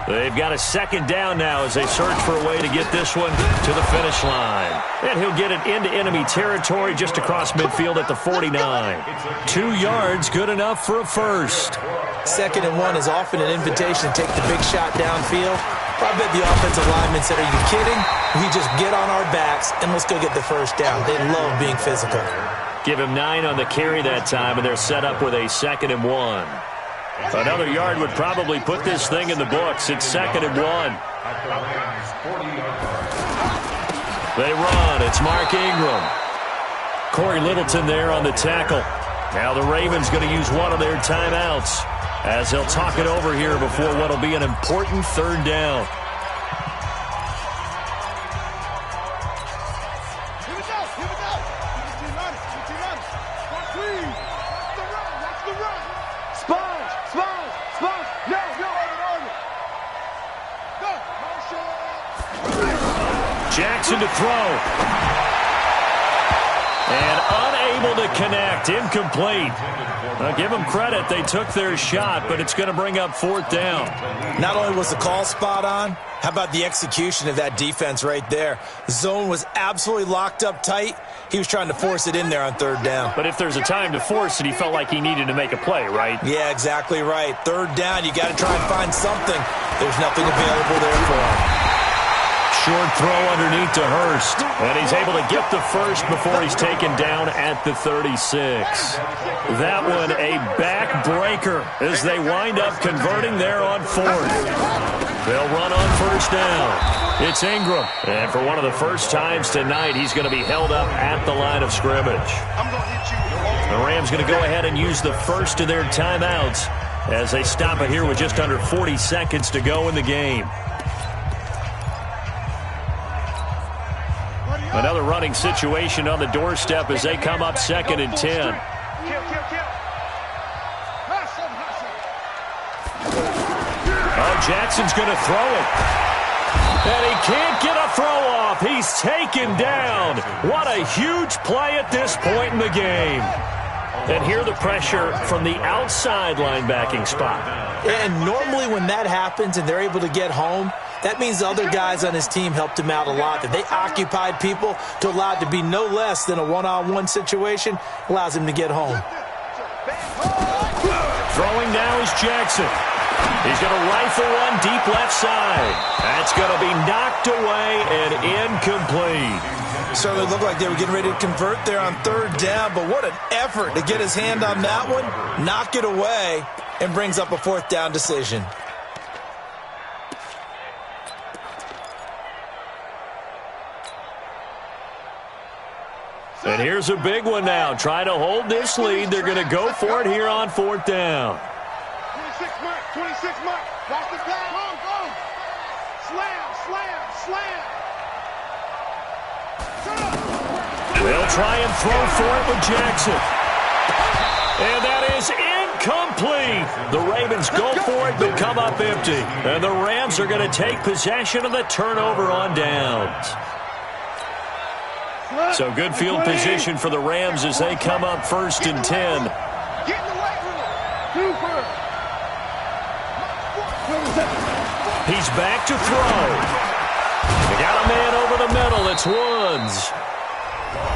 They've got a 2nd down now as they search for a way to get this one to the finish line. And he'll get it into enemy territory just across midfield at the 49. 2 yards, good enough for a first. 2nd and 1 is often an invitation to take the big shot downfield. I bet the offensive lineman said, "Are you kidding? We just get on our backs and let's go get the first down." They love being physical. Give him 9 on the carry that time, and they're set up with a 2nd and 1. Another yard would probably put this thing in the books. It's 2nd and 1. They run. It's Mark Ingram. Corey Littleton there on the tackle. Now the Ravens going to use one of their timeouts as they'll talk it over here before what will be an important 3rd down. Jackson to throw. And unable to connect. Incomplete. I'll give them credit. They took their shot, but it's going to bring up 4th down. Not only was the call spot on, how about the execution of that defense right there? The zone was absolutely locked up tight. He was trying to force it in there on 3rd down. But if there's a time to force it, he felt like he needed to make a play, right? Yeah, exactly right. 3rd down, you got to try and find something. There's nothing available there for him. Short throw underneath to Hurst. And he's able to get the first before he's taken down at the 36. That one a backbreaker as they wind up converting there on 4th. They'll run on 1st down. It's Ingram. And for one of the first times tonight, he's going to be held up at the line of scrimmage. The Rams going to go ahead and use the first of their timeouts as they stop it here with just under 40 seconds to go in the game. Another running situation on the doorstep as they come up 2nd and 10. Oh, Jackson's going to throw it. And he can't get a throw off. He's taken down. What a huge play at this point in the game. And here the pressure from the outside linebacking spot. And normally when that happens and they're able to get home, that means the other guys on his team helped him out a lot. That they occupied people to allow it to be no less than a one-on-one situation allows him to get home. Throwing now is Jackson. He's going to rifle one deep left side. That's going to be knocked away and incomplete. Certainly looked like they were getting ready to convert there on third down, but what an effort to get his hand on that one, knock it away, and brings up a fourth down decision. And here's a big one now. Trying to hold this lead. They're going to go for it here on fourth down. 26 Mike, 26 Mike. Watch the pass. Go. Slam. They'll try and throw for it with Jackson. And that is incomplete. The Ravens go for it but come up empty. And the Rams are going to take possession of the turnover on downs. So good field position for the Rams as they come up 1st and 10. Get in the weight room. He's back to throw. They got a man over the middle. It's Woods.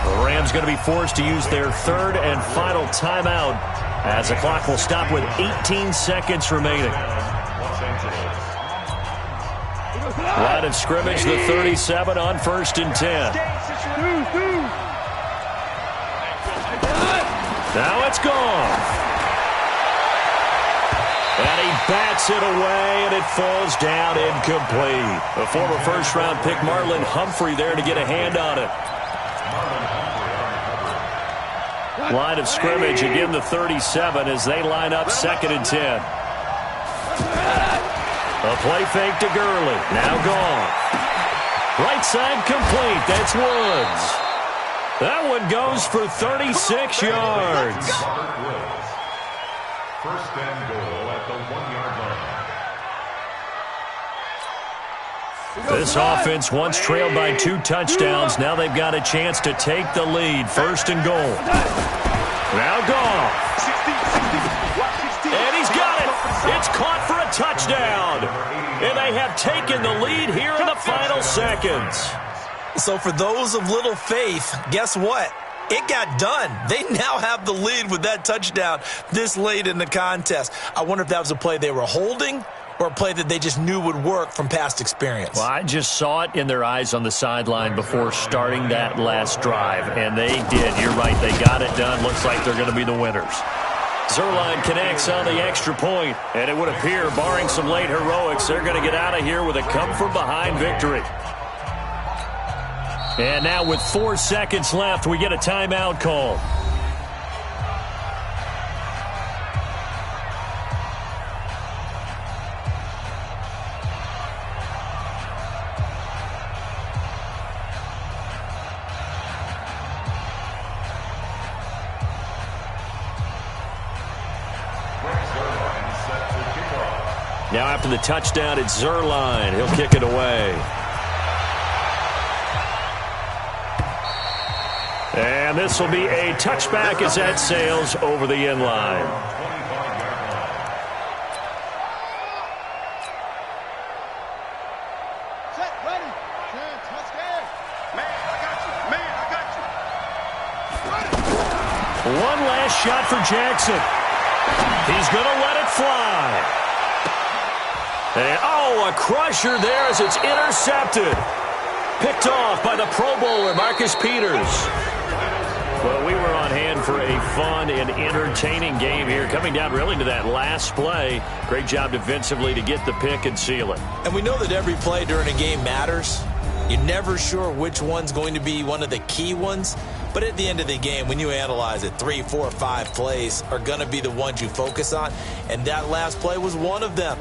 The Rams going to be forced to use their third and final timeout as the clock will stop with 18 seconds remaining. Line of scrimmage, the 37 on 1st and 10. Now it's gone. And he bats it away, and it falls down incomplete. A former first-round pick, Marlon Humphrey, there to get a hand on it. Line of scrimmage, again the 37 as they line up 2nd and 10. A play fake to Gurley. Now gone. Right side complete. That's Woods. That one goes for 36 yards. First and goal at the 1-yard line. This offense once trailed by 2 touchdowns. Now they've got a chance to take the lead. 1st and goal. Now gone. And he's got it. It's caught for a touchdown. And they have taken the lead here in the final seconds. So for those of little faith, guess what? It got done. They now have the lead with that touchdown this late in the contest. I wonder if that was a play they were holding or a play that they just knew would work from past experience. Well, I just saw it in their eyes on the sideline before starting that last drive, and they did. You're right. They got it done. Looks like they're going to be the winners. Zerline connects on the extra point, and it would appear, barring some late heroics, they're going to get out of here with a come-from-behind victory. And now with 4 seconds left, we get a timeout call. Now after the touchdown, it's Zerline. He'll kick it away. And this will be a touchback as that sails over the end line. Set, ready. Touchdown. Man, I got you. One last shot for Jackson. He's going to let it fly. And, a crusher there as it's intercepted. Picked off by the Pro Bowler, Marcus Peters. Well, we were on hand for a fun and entertaining game here, coming down really to that last play. Great job defensively to get the pick and seal it. And we know that every play during a game matters. You're never sure which one's going to be one of the key ones. But at the end of the game, when you analyze it, 3, 4, 5 plays are going to be the ones you focus on. And that last play was one of them.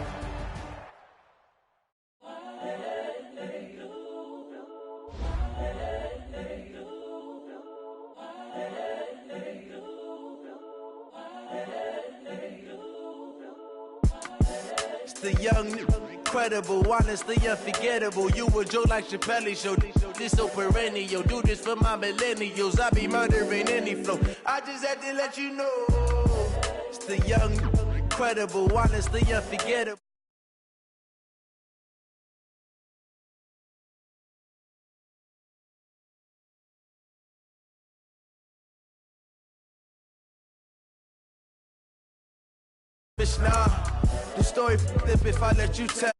The young, incredible, honestly unforgettable. You a joke like Chappelle Show. This so perennial. Do this for my millennials. I be murdering any flow. I just had to let you know. It's the young, incredible, honestly unforgettable. Bitch, nah. The story if I let you tell.